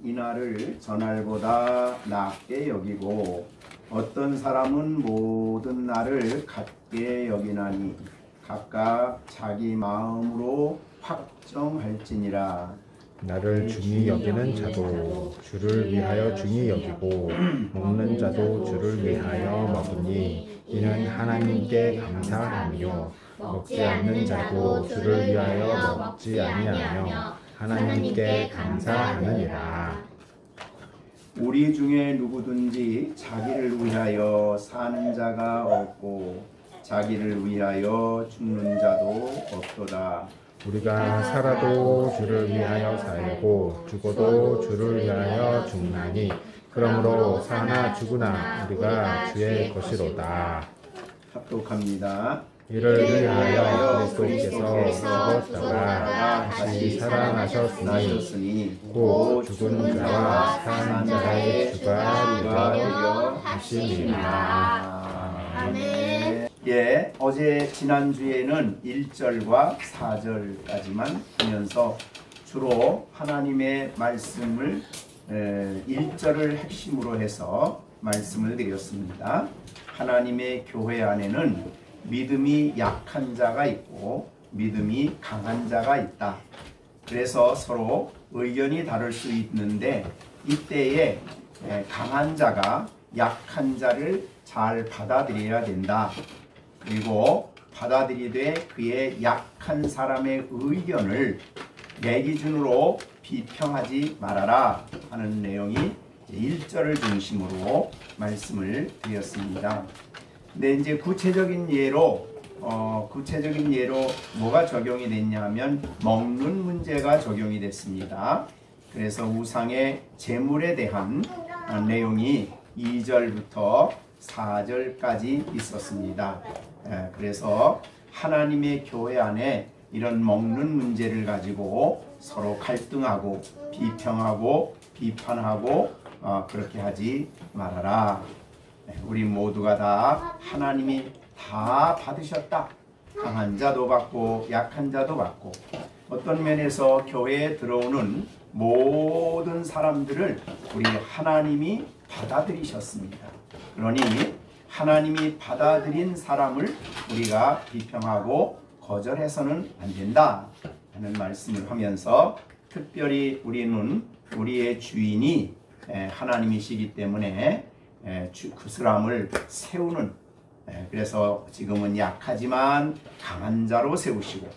이날을 전날보다 낮게 여기고 어떤 사람은 모든 날을 같게 여기나니 각각 자기 마음으로 확정할지니라. 나를 중히 여기는 자도 주를 위하여 중히 여기고 먹는 자도 주를 위하여 먹으니 이는 하나님께 감사하며 먹지 않는 자도 주를 위하여 먹지 아니하며 하나님께 감사하느니라. 우리 중에 누구든지 자기를 위하여 사는 자가 없고 자기를 위하여 죽는 자도 없도다. 우리가 살아도 주를 위하여 살고 죽어도 주를 위하여 죽나니 그러므로 사나 죽으나 우리가 주의 것이로다. 합독합니다. 이를 위하여 그리스도께서 죽었다가 다시 살아나셨으니 곧 죽은 자와 산 자의 주가 되려 하시니라. 아멘. 예, 어제 지난주에는 1절과 4절까지만 하면서 주로 하나님의 말씀을 1절을 핵심으로 해서 말씀을 드렸습니다. 하나님의 교회 안에는 믿음이 약한 자가 있고 믿음이 강한 자가 있다. 그래서 서로 의견이 다를 수 있는데 이때에 강한 자가 약한 자를 잘 받아들여야 된다. 그리고 받아들이되 그의 약한 사람의 의견을 내 기준으로 비평하지 말아라 하는 내용이 1절을 중심으로 말씀을 드렸습니다. 근데 이제 구체적인 예로 뭐가 적용이 됐냐면 먹는 문제가 적용이 됐습니다. 그래서 우상의 제물에 대한 내용이 2절부터 4절까지 있었습니다. 그래서 하나님의 교회 안에 이런 먹는 문제를 가지고 서로 갈등하고 비평하고 비판하고 그렇게 하지 말아라. 우리 모두가 다 하나님이 다 받으셨다. 강한 자도 받고 약한 자도 받고 어떤 면에서 교회에 들어오는 모든 사람들을 우리 하나님이 받아들이셨습니다. 그러니 하나님이 받아들인 사람을 우리가 비평하고 거절해서는 안 된다 하는 말씀을 하면서 특별히 우리는 우리의 주인이 하나님이시기 때문에 그 사람을 세우는, 그래서 지금은 약하지만 강한 자로 세우시고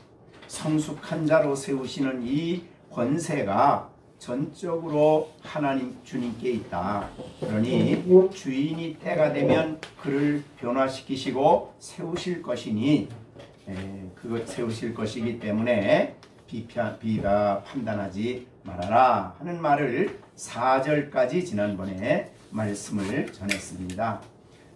성숙한 자로 세우시는 이 권세가 전적으로 하나님 주님께 있다. 그러니 주인이 때가 되면 그를 변화시키시고 세우실 것이니 그것 세우실 것이기 때문에 비가 판단하지 말아라 하는 말을 4절까지 지난번에 말씀을 전했습니다.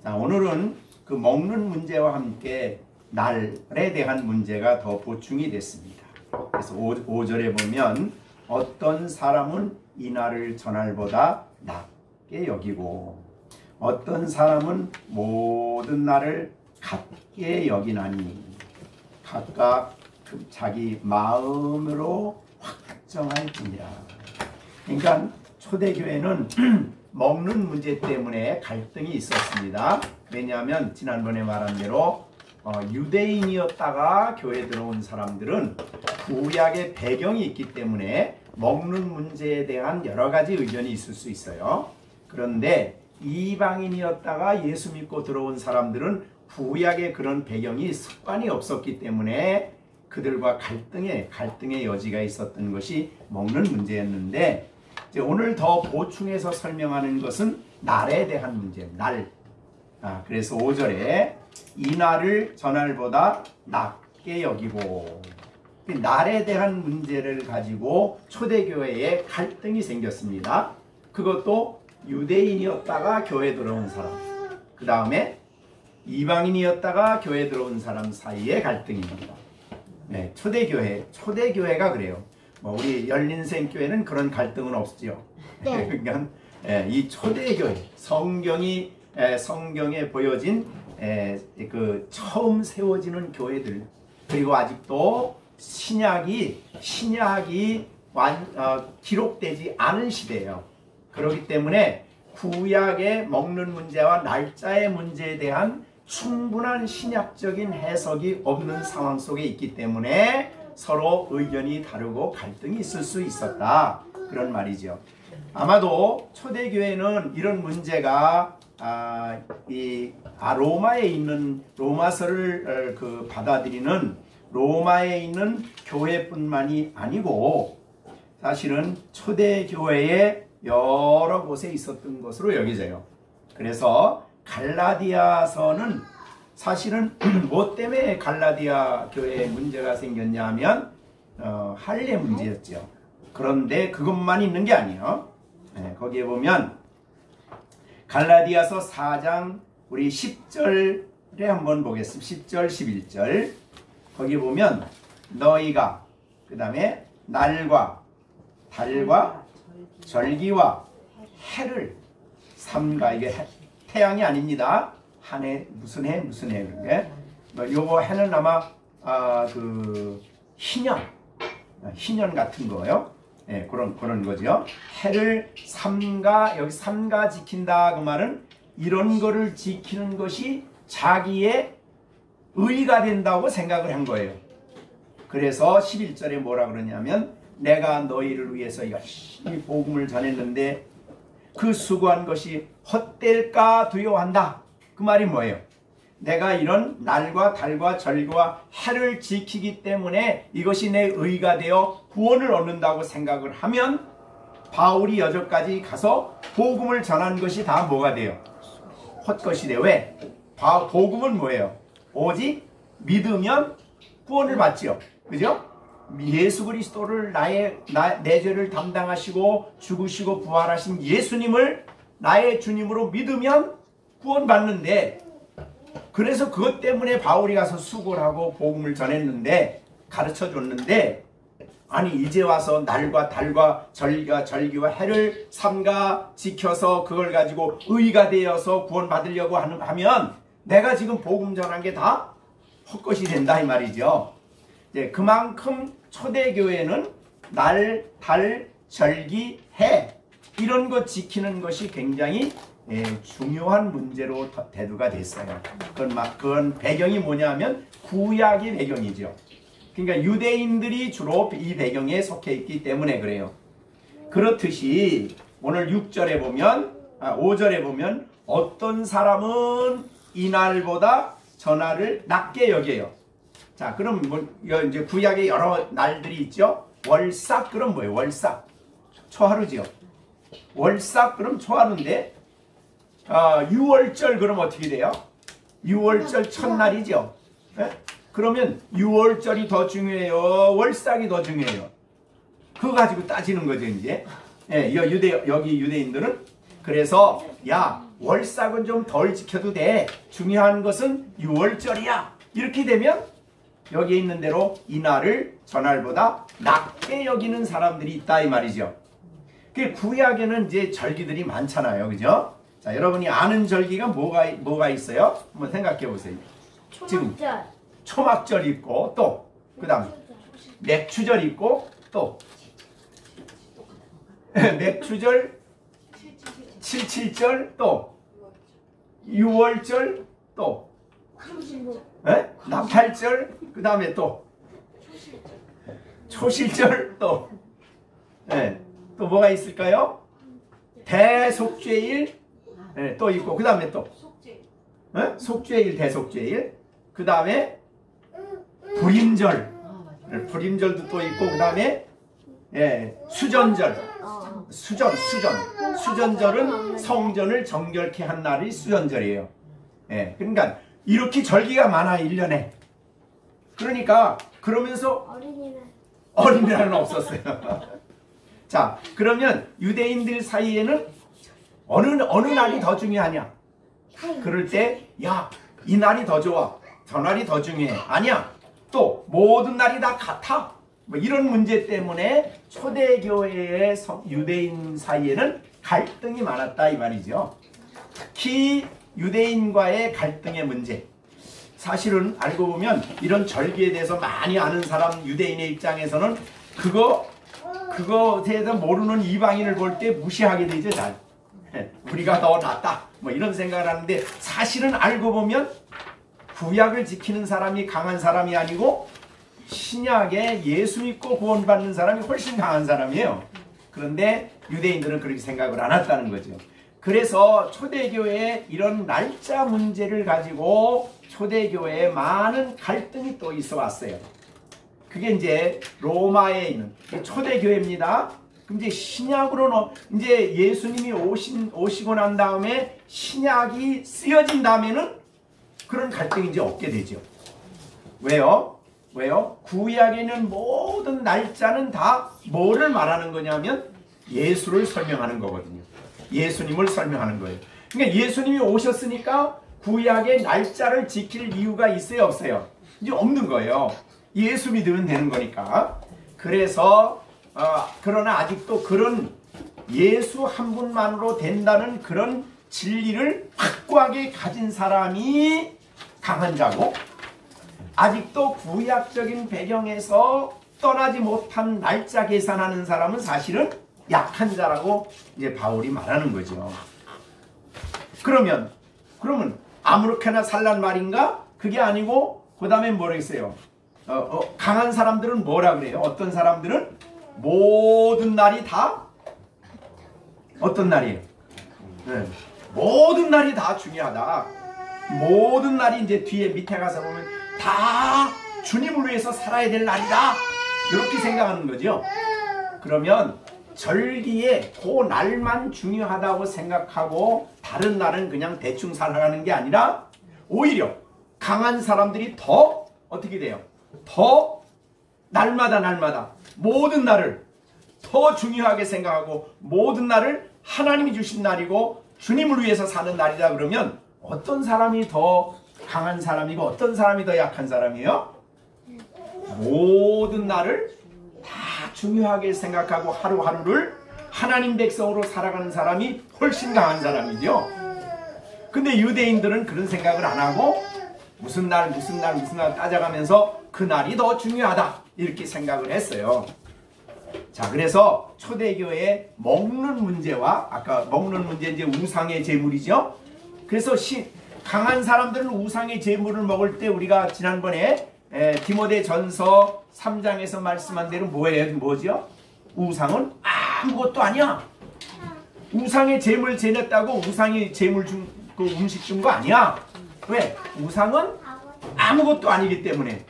자, 오늘은 그 먹는 문제와 함께 날에 대한 문제가 더 보충이 됐습니다. 그래서 5절에 보면 어떤 사람은 이 날을 전날보다 낮게 여기고 어떤 사람은 모든 날을 같게 여기나니 각각 자기 마음으로 확정할지니라. 그러니까 초대교회는 먹는 문제 때문에 갈등이 있었습니다. 왜냐하면 지난번에 말한 대로 유대인이었다가 교회에 들어온 사람들은 구약의 배경이 있기 때문에 먹는 문제에 대한 여러 가지 의견이 있을 수 있어요. 그런데 이방인이었다가 예수 믿고 들어온 사람들은 구약의 그런 배경이 습관이 없었기 때문에 그들과 갈등의 여지가 있었던 것이 먹는 문제였는데 이제 오늘 더 보충해서 설명하는 것은 날에 대한 문제예요. 날. 그래서 5절에 이 날을 전날보다 낮게 여기고 날에 대한 문제를 가지고 초대교회에 갈등이 생겼습니다. 그것도 유대인이었다가 교회에 들어온 사람, 그 다음에 이방인이었다가 교회에 들어온 사람 사이의 갈등입니다. 네, 초대교회가 그래요. 우리 열린생교회는 그런 갈등은 없죠. 네. 그러니까 이 초대교회, 성경에 보여진 그 처음 세워지는 교회들, 그리고 아직도 신약이 기록되지 않은 시대예요. 그렇기 때문에 구약의 먹는 문제와 날짜의 문제에 대한 충분한 신약적인 해석이 없는 상황 속에 있기 때문에 서로 의견이 다르고 갈등이 있을 수 있었다. 그런 말이죠. 아마도 초대교회는 이런 문제가 로마에 있는 로마서를 받아들이는 로마에 있는 교회뿐만이 아니고 사실은 초대교회의 여러 곳에 있었던 것으로 여겨져요. 그래서 갈라디아서는 사실은 뭐 때문에 갈라디아 교회에 문제가 생겼냐 하면 할례 문제였죠. 그런데 그것만 있는 게 아니에요. 거기에 보면 갈라디아서 4장 우리 10절에 한번 보겠습니다. 10절 11절 거기 보면 너희가 그 다음에 날과 달과 절기와 해를 삼가 이게 태양이 아닙니다. 한 해 무슨 해 무슨 해 그런데 요거 해는 아마 그 희년 같은 거예요. 네, 그런 거죠. 해를 삼가 여기 삼가 지킨다 그 말은 이런 거를 지키는 것이 자기의 의가 된다고 생각을 한 거예요. 그래서 11절에 뭐라 그러냐면 내가 너희를 위해서 열심히 복음을 전했는데 그 수고한 것이 헛될까 두려워한다. 그 말이 뭐예요? 내가 이런 날과 달과 절기와 해를 지키기 때문에 이것이 내 의가 되어 구원을 얻는다고 생각을 하면 바울이 여기까지 가서 복음을 전한 것이 다 뭐가 돼요? 헛것이 돼요. 왜? 복음은 뭐예요? 오직 믿으면 구원을 받죠. 그죠? 예수 그리스도를 내 죄를 담당하시고 죽으시고 부활하신 예수님을 나의 주님으로 믿으면 구원받는데 그래서 그것 때문에 바울이 가서 수고를 하고 복음을 전했는데 가르쳐줬는데 아니 이제 와서 날과 달과 절기와 해를 삼가 지켜서 그걸 가지고 의가 되어서 구원받으려고 하면 내가 지금 복음 전한 게 다 헛것이 된다 이 말이죠. 이제 그만큼 초대교회는 날, 달, 절기, 해 이런 것 지키는 것이 굉장히 중요한 문제로 대두가 됐어요. 그건 배경이 뭐냐면 구약의 배경이죠. 그러니까 유대인들이 주로 이 배경에 속해 있기 때문에 그래요. 그렇듯이 오늘 6절에 보면 5절에 보면 어떤 사람은 이날보다 전날을 낮게 여겨요. 자, 그럼 이제 구약에 여러 날들이 있죠. 월삭 그럼 뭐예요? 월삭 초하루죠. 월삭 그럼 초하루인데 6월절 그럼 어떻게 돼요? 6월절 첫날이죠. 네? 그러면 6월절이 더 중요해요? 월삭이 더 중요해요? 그거 가지고 따지는 거죠 이제. 네, 여기 유대인들은 그래서 야 월삭은 좀 덜 지켜도 돼. 중요한 것은 6월절이야. 이렇게 되면 여기에 있는 대로 이날을 전날보다 낮게 여기는 사람들이 있다 이 말이죠. 그 구약에는 이제 절기들이 많잖아요, 그죠? 자, 여러분이 아는 절기가 뭐가 있어요? 한번 생각해 보세요. 지금 초막절 있고 또 그다음 맥추절 있고 또 맥추절 77절 또 6월절 또 나팔절 그 다음에 또 초실절 또 또 뭐가 있을까요? 대속죄일 또 있고 그 다음에 또 속죄일 대속죄일 그 다음에 불임절도 또 있고 그 다음에 수전절 수전절은 성전을 정결케 한 날이 수전절이에요. 그러니까 이렇게 절기가 많아 1년에. 그러니까 그러면서 어린이날은 없었어요. 자, 그러면 유대인들 사이에는 어느 날이 더 중요하냐? 그럴 때 야, 이 날이 더 좋아. 저 날이 더 중요해. 아니야. 또 모든 날이 다 같아. 뭐 이런 문제 때문에 초대교회의 유대인 사이에는 갈등이 많았다 이 말이죠. 특히 유대인과의 갈등의 문제. 사실은 알고 보면 이런 절기에 대해서 많이 아는 사람 유대인의 입장에서는 그 그거에 대해서 모르는 이방인을 볼 때 무시하게 되죠. 잘. 우리가 더 낫다 뭐 이런 생각을 하는데, 사실은 알고 보면 구약을 지키는 사람이 강한 사람이 아니고 신약에 예수 믿고 구원받는 사람이 훨씬 강한 사람이에요. 그런데 유대인들은 그렇게 생각을 안 했다는 거죠. 그래서 초대교회에 이런 날짜 문제를 가지고 초대교회에 많은 갈등이 또 있어 왔어요. 그게 이제 로마에 있는 초대교회입니다. 그럼 이제 신약으로는 이제 예수님이 오시고 난 다음에 신약이 쓰여진 다음에는 그런 갈등이 이제 없게 되죠. 왜요? 구약에 있는 모든 날짜는 다 뭐를 말하는 거냐면 예수를 설명하는 거거든요. 예수님을 설명하는 거예요. 그러니까 예수님이 오셨으니까 구약의 날짜를 지킬 이유가 있어요, 없어요? 이제 없는 거예요. 예수 믿으면 되는 거니까. 그래서 그러나 아직도 그런 예수 한 분만으로 된다는 그런 진리를 확고하게 가진 사람이 강한 자고, 아직도 구약적인 배경에서 떠나지 못한 날짜 계산하는 사람은 사실은 약한 자라고 이제 바울이 말하는 거죠. 그러면 아무렇게나 살란 말인가? 그게 아니고 그 다음에 뭐라 했어요? 강한 사람들은 뭐라 그래요? 어떤 사람들은 모든 날이 다 어떤 날이에요? 네. 모든 날이 다 중요하다. 모든 날이 이제 뒤에 밑에 가서 보면 다 주님을 위해서 살아야 될 날이다. 이렇게 생각하는 거죠. 그러면 절기에 그 날만 중요하다고 생각하고 다른 날은 그냥 대충 살아가는 게 아니라 오히려 강한 사람들이 더 어떻게 돼요? 더 날마다 모든 날을 더 중요하게 생각하고 모든 날을 하나님이 주신 날이고 주님을 위해서 사는 날이다. 그러면 어떤 사람이 더 강한 사람이고 어떤 사람이 더 약한 사람이에요? 모든 날을 다 중요하게 생각하고 하루하루를 하나님 백성으로 살아가는 사람이 훨씬 강한 사람이죠. 근데 유대인들은 그런 생각을 안 하고 무슨 날 따져가면서 그 날이 더 중요하다 이렇게 생각을 했어요. 자, 그래서 초대교회의 먹는 문제와 아까 먹는 문제 이제 우상의 제물이죠. 그래서 강한 사람들은 우상의 제물을 먹을 때 우리가 지난번에 디모데전서 3장에서 말씀한 대로 뭐죠? 우상은 아무것도 아니야. 우상의 제물 지냈다고 우상이 제물 그 음식 준 거 아니야. 왜? 우상은 아무것도 아니기 때문에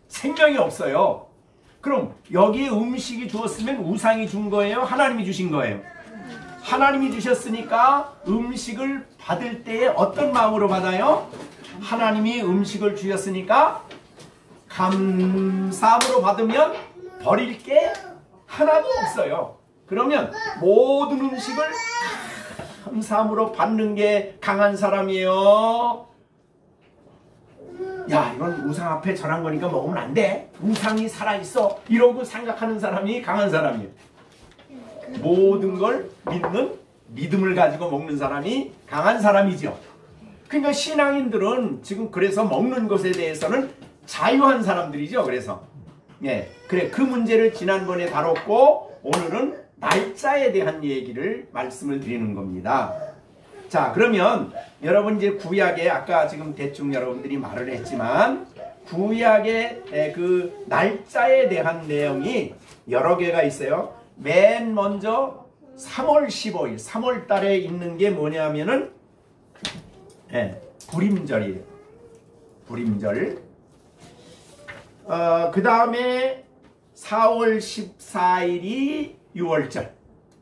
생명이 없어요. 그럼 여기에 음식이 주었으면 우상이 준 거예요? 하나님이 주신 거예요? 하나님이 주셨으니까 음식을 받을 때에 어떤 마음으로 받아요? 하나님이 음식을 주셨으니까 감사함으로 받으면 버릴 게 하나도 없어요. 그러면 모든 음식을 감사함으로 받는 게 강한 사람이에요. 야, 이건 우상 앞에 전한 거니까 먹으면 안 돼. 우상이 살아있어. 이러고 생각하는 사람이 강한 사람이에요. 모든 걸 믿는 믿음을 가지고 먹는 사람이 강한 사람이죠. 그러니까 신앙인들은 지금 그래서 먹는 것에 대해서는 자유한 사람들이죠. 그래서 그래, 그 문제를 지난번에 다뤘고 오늘은 날짜에 대한 얘기를 말씀을 드리는 겁니다. 자, 그러면 여러분 이제 구약에 아까 지금 대충 여러분들이 말을 했지만 구약의 그 날짜에 대한 내용이 여러 개가 있어요. 맨 먼저 3월 15일 3월 달에 있는 게 뭐냐면은 불임절이에요. 불임절. 그 다음에 4월 14일이 6월절.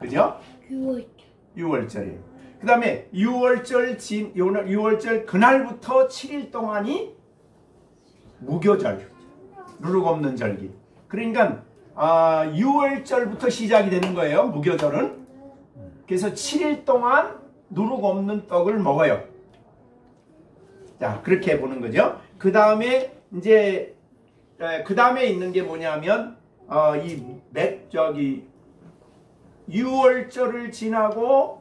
그죠? 6월절이에요. 그 다음에 6월절 그날부터 7일 동안이 무교절, 누룩 없는 절기. 그러니까 6월절부터 시작이 되는 거예요. 무교절은. 그래서 7일 동안 누룩 없는 떡을 먹어요. 자, 그렇게 보는 거죠. 그 다음에 이제 그 다음에 있는 게 뭐냐면 6월절을 지나고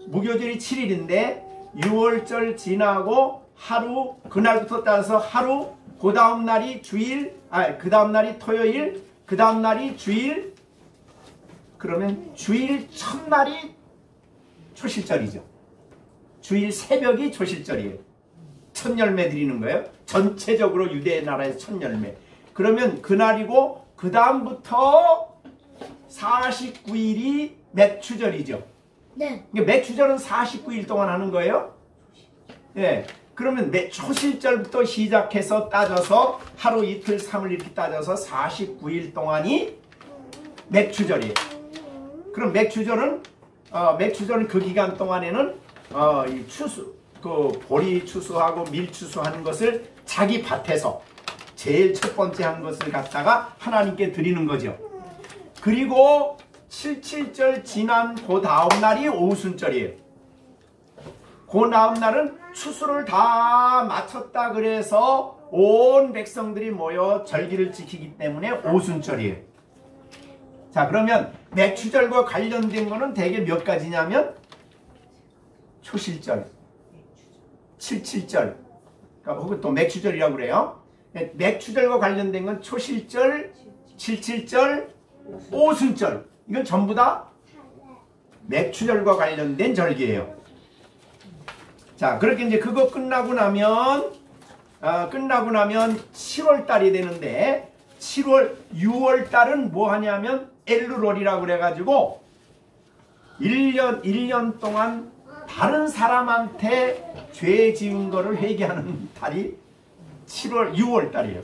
무교절이 7일인데 6월절 지나고 하루 그날부터 따라서 하루 그 다음 날이 주일, 그 다음 날이 토요일, 그 다음 날이 주일, 그러면 주일 첫날이 초실절이죠. 주일 새벽이 초실절이에요. 첫 열매 드리는 거예요. 전체적으로 유대 나라의 첫 열매. 그러면 그날이고 그 다음부터 49일이 맥추절이죠. 네. 맥추절은 49일 동안 하는 거예요. 예. 그러면 초실절부터 시작해서 따져서 하루 이틀 3일 이렇게 따져서 49일 동안이 맥추절이에요. 그럼 맥추절은 그 기간 동안에는 이 추수, 그 보리 추수하고 밀 추수하는 것을 자기 밭에서 제일 첫 번째 한 것을 갖다가 하나님께 드리는 거죠. 그리고 77절 지난 그 다음 날이 오순절이에요. 그 다음 날은 추수를 다 마쳤다 그래서 온 백성들이 모여 절기를 지키기 때문에 오순절이에요. 자, 그러면 맥추절과 관련된 거는 대개 몇 가지냐면 초실절, 77절, 그러니까 혹은 또 맥추절이라고 그래요. 맥추절과 관련된 건 초실절, 77절, 오순절. 이건 전부 다 맥추절과 관련된 절기예요. 자, 그렇게 이제 그거 끝나고 나면 7월 달이 되는데 6월 달은 뭐 하냐면 엘루롤이라고 그래가지고 1년 동안 다른 사람한테 죄 지은 거를 회개하는 달이 6월 달이에요.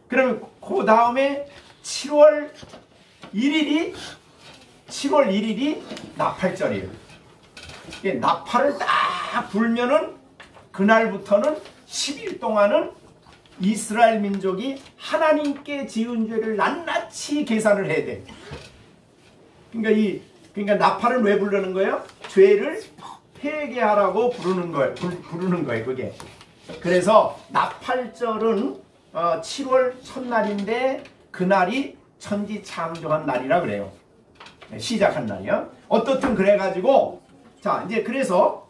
그러면 그 다음에 7월 1일이 나팔절이에요. 나팔을 딱 불면은 그날부터는 10일 동안은 이스라엘 민족이 하나님께 지은 죄를 낱낱이 계산을 해야 돼. 그러니까 나팔을 왜 부르는 거예요? 죄를 회개하라고 부르는 거예요, 그게. 그래서 나팔절은 7월 첫날인데 그날이 천지 창조한 날이라 그래요. 시작한 날이요. 어떻든 그래가지고 자, 이제 그래서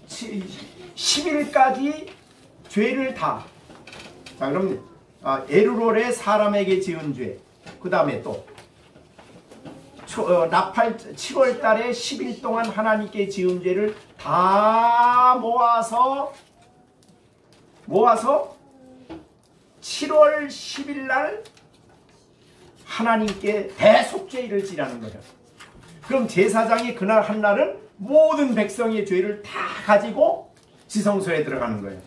10일까지 죄를 다. 자, 그럼 에루롤의 사람에게 지은 죄. 그 다음에 또 나팔 7월 달에 10일 동안 하나님께 지은 죄를 다 모아서 7월 10일 날 하나님께 대속죄일을 지라는 거죠. 그럼 제사장이 그날 한 날은 모든 백성의 죄를 다 가지고 지성소에 들어가는 거예요.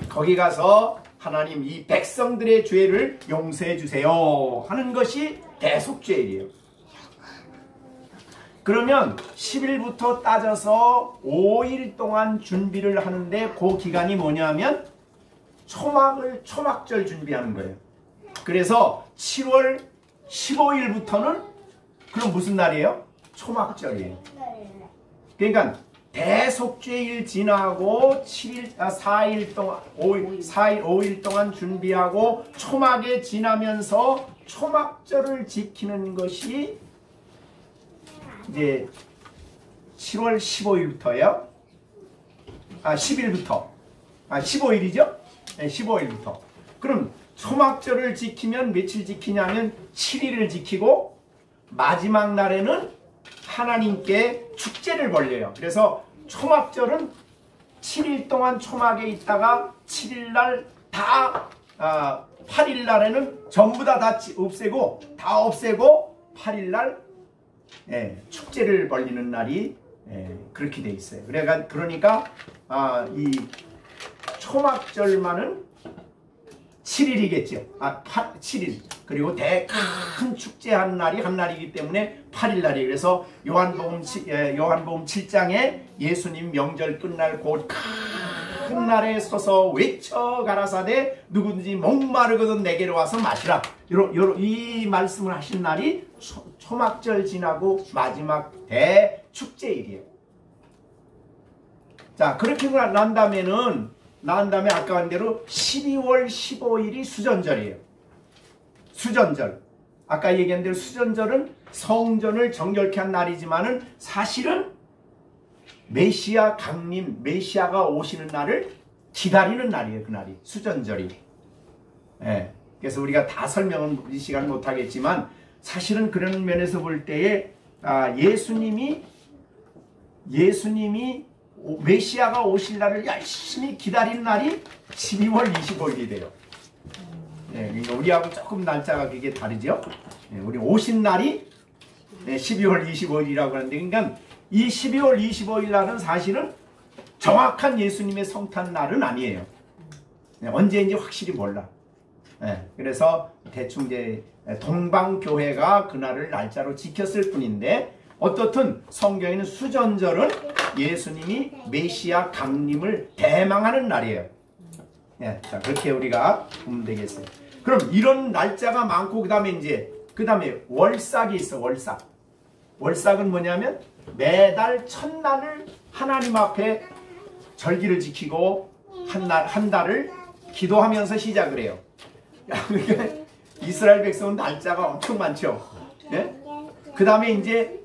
거기 가서 하나님 이 백성들의 죄를 용서해 주세요 하는 것이 대속죄일이에요. 그러면 10일부터 따져서 5일 동안 준비를 하는데 그 기간이 뭐냐면 초막절 준비하는 거예요. 그래서 7월 15일부터는 그럼 무슨 날이에요? 초막절이에요. 그러니까 대속죄일 지나고 4일 동안 5일 동안 준비하고 초막에 지나면서 초막절을 지키는 것이 이제 7월 15일부터예요. 10일부터 15일이죠? 네, 15일부터. 그럼 초막절을 지키면 며칠 지키냐면 7일을 지키고 마지막 날에는 하나님께 축제를 벌려요. 그래서 초막절은 7일 동안 초막에 있다가 7일날 다 8일날에는 전부 다 없애고 8일날 축제를 벌리는 날이 그렇게 돼 있어요. 그러니까 이 초막절만은 7일이겠죠. 7일. 그리고 큰 축제한 날이 한 날이기 때문에 8일 날이에요. 그래서 요한복음 7장에 예수님 명절 끝날 곧 큰 날에 서서 외쳐 가라사대 누구든지 목마르거든 내게로 와서 마시라. 이 말씀을 하신 날이 초막절 지나고 마지막 대축제일이에요. 자, 그렇게 난 다음에 아까 한 대로 12월 15일이 수전절이에요. 수전절. 아까 얘기한 대로 수전절은 성전을 정결케 한 날이지만은 사실은 메시아 강림, 메시아가 오시는 날을 기다리는 날이에요. 그날이 수전절이. 그래서 우리가 다 설명은 이 시간 못하겠지만 사실은 그런 면에서 볼 때에 예수님이 메시아가 오실 날을 열심히 기다리는 날이 12월 25일이 돼요. 우리하고 조금 날짜가 그게 다르죠. 우리 오신 날이 12월 25일이라고 하는데, 그러니까 이 12월 25일 날은 사실은 정확한 예수님의 성탄 날은 아니에요. 언제인지 확실히 몰라. 그래서 대충 이제 동방교회가 그날을 날짜로 지켰을 뿐인데, 어떻든 성경에는 수전절은 예수님이 메시아 강림을 대망하는 날이에요. 자, 그렇게 우리가 보면 되겠어요. 그럼 이런 날짜가 많고, 그 다음에 월삭이 있어. 월삭은 뭐냐면 매달 첫날을 하나님 앞에 절기를 지키고 한 달을 기도하면서 시작을 해요. 그러니까 이스라엘 백성은 날짜가 엄청 많죠. 그 다음에 이제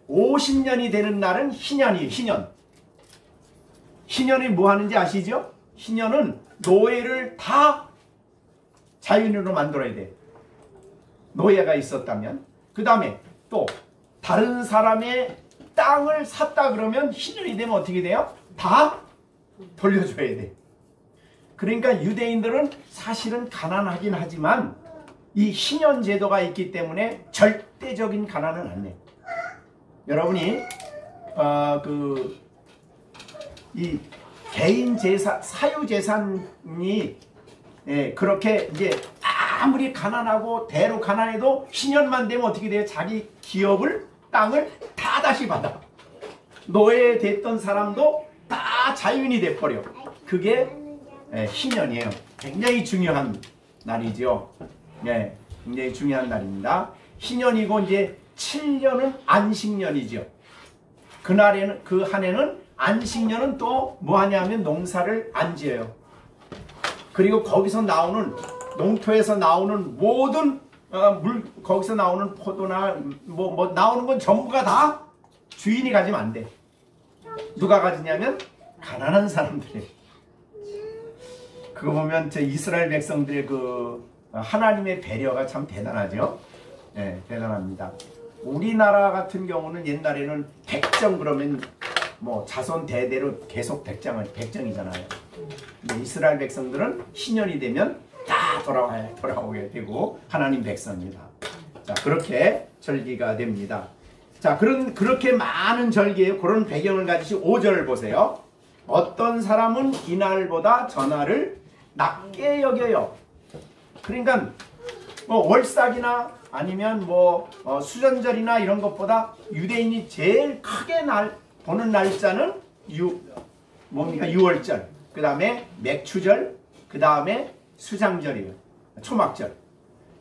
50년이 되는 날은 희년이에요. 희년이 뭐 하는지 아시죠? 희년은 노예를 다 자유인으로 만들어야 돼. 노예가 있었다면. 그 다음에 또 다른 사람의 땅을 샀다 그러면 희년이 되면 어떻게 돼요? 다 돌려줘야 돼. 그러니까 유대인들은 사실은 가난하긴 하지만 이 희년 제도가 있기 때문에 절대적인 가난은 안 내. 여러분이 이 개인 재산, 사유 재산이 그렇게 이제 아무리 가난하고 대로 가난해도 희년만 되면 어떻게 돼요? 자기 기업을, 땅을 다 다시 받아. 노예됐던 사람도 다 자유인이 돼버려. 그게 희년이에요. 굉장히 중요한 날이죠. 굉장히 중요한 날입니다. 희년이고 이제 7년은 안식년이죠. 그날에는, 그 한 해는 안식년은 또 뭐 하냐면 농사를 안 지어요. 그리고 거기서 나오는, 농토에서 나오는 모든 거기서 나오는 포도나 뭐 나오는 건 전부가 다 주인이 가지면 안 돼. 누가 가지냐면 가난한 사람들이. 그거 보면 저 이스라엘 백성들의 그 하나님의 배려가 참 대단하죠. 대단합니다. 우리나라 같은 경우는 옛날에는 백정 그러면 뭐 자손 대대로 계속 백정이잖아요. 근데 이스라엘 백성들은 신년이 되면 다 돌아오게 되고 하나님 백성입니다. 자, 그렇게 절기가 됩니다. 자, 그렇게 많은 절기에 그런 배경을 가지신 5절 보세요. 어떤 사람은 이날보다 전날을 낮게 여겨요. 그러니까 뭐 월삭이나 아니면 뭐 수전절이나 이런 것보다 유대인이 제일 크게 보는 날짜는 뭡니까? 6월절, 그 다음에 맥추절, 그 다음에 수장절이에요. 초막절.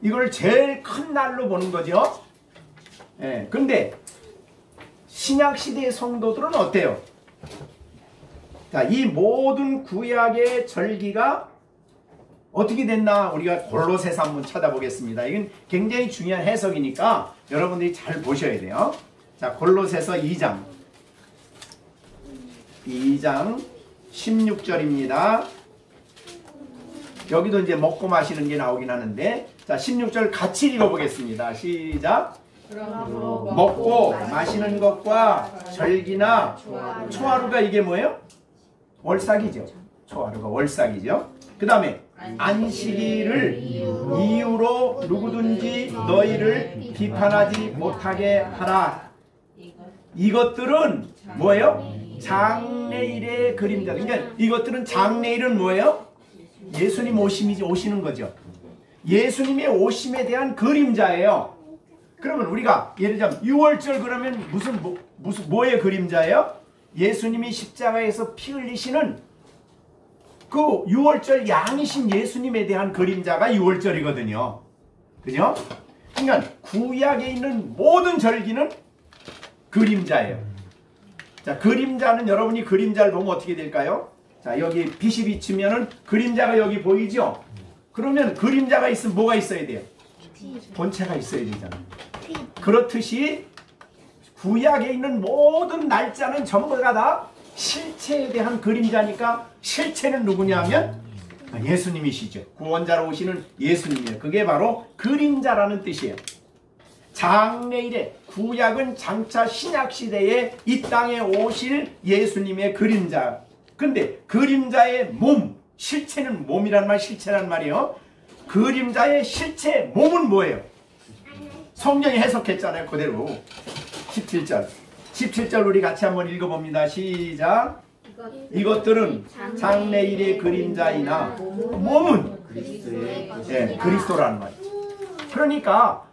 이걸 제일 큰 날로 보는 거죠. 근데 신약시대의 성도들은 어때요? 자, 이 모든 구약의 절기가 어떻게 됐나 우리가 골로새서 한번 찾아보겠습니다. 이건 굉장히 중요한 해석이니까 여러분들이 잘 보셔야 돼요. 자, 골로새서 2장 16절입니다. 여기도 이제 먹고 마시는 게 나오긴 하는데, 자, 16절 같이 읽어보겠습니다. 시작. 먹고 마시는 것과 절기나 초하루가 이게 뭐예요? 월삭이죠. 초하루가 월삭이죠. 그 다음에 안식일을 이유로 누구든지 너희를 비판하지 못하게 하라. 이것들은 뭐예요? 장래일의 그림자. 그러니까 이것들은 장래일은 뭐예요? 예수님 오시는 거죠. 예수님의 오심에 대한 그림자예요. 그러면 우리가 예를 들자면 6월절 그러면 뭐의 그림자예요? 예수님이 십자가에서 피 흘리시는 그 6월절 양이신 예수님에 대한 그림자가 6월절이거든요. 그죠? 그러니까 구약에 있는 모든 절기는 그림자예요. 자, 그림자는 여러분이 그림자를 보면 어떻게 될까요? 자, 여기 빛이 비치면은 그림자가 여기 보이죠? 그러면 그림자가 있으면 뭐가 있어야 돼요? 본체가 있어야 되잖아요. 그렇듯이 구약에 있는 모든 날짜는 전부가 다 실체에 대한 그림자니까 실체는 누구냐면 예수님이시죠. 구원자로 오시는 예수님이에요. 그게 바로 그림자라는 뜻이에요. 장래일에 구약은 장차 신약시대에 이 땅에 오실 예수님의 그림자. 근데 그림자의 몸, 실체는 몸이란 말, 실체란 말이에요. 그림자의 실체, 몸은 뭐예요? 성경이 해석했잖아요. 그대로 17절 17절 우리 같이 한번 읽어봅니다. 시작. 이것들은 장래일의 그림자이나 몸은 그리스도라는 말이에요. 그러니까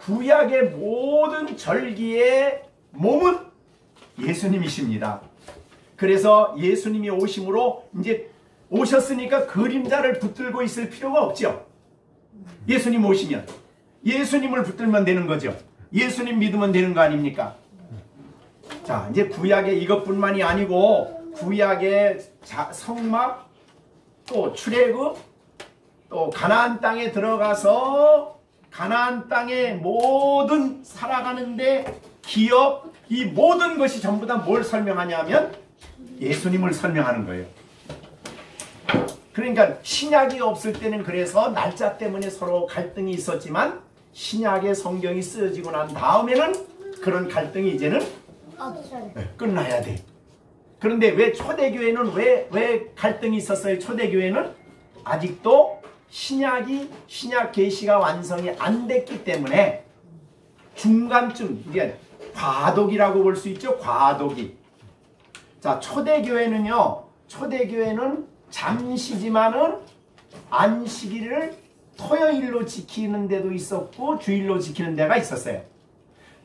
구약의 모든 절기의 몸은 예수님이십니다. 그래서 예수님이 오심으로 이제 오셨으니까 그림자를 붙들고 있을 필요가 없죠. 예수님 오시면 예수님을 붙들면 되는 거죠. 예수님 믿으면 되는 거 아닙니까? 자, 이제 구약의 이것뿐만이 아니고 구약의 성막, 또 출애굽, 또 가나안 땅에 들어가서 가나안 땅의 모든 살아가는데 기업, 이 모든 것이 전부 다 뭘 설명하냐면 예수님을 설명하는 거예요. 그러니까 신약이 없을 때는 그래서 날짜 때문에 서로 갈등이 있었지만 신약의 성경이 쓰여지고 난 다음에는 그런 갈등이 이제는 끝나야 돼. 그런데 왜 초대교회는 왜 갈등이 있었어요? 초대교회는 아직도 신약 계시가 완성이 안 됐기 때문에 중간쯤, 이게 과도기라고 볼 수 있죠. 과도기. 자, 초대교회는요, 초대교회는 잠시지만은 안식일을 토요일로 지키는 데도 있었고 주일로 지키는 데가 있었어요.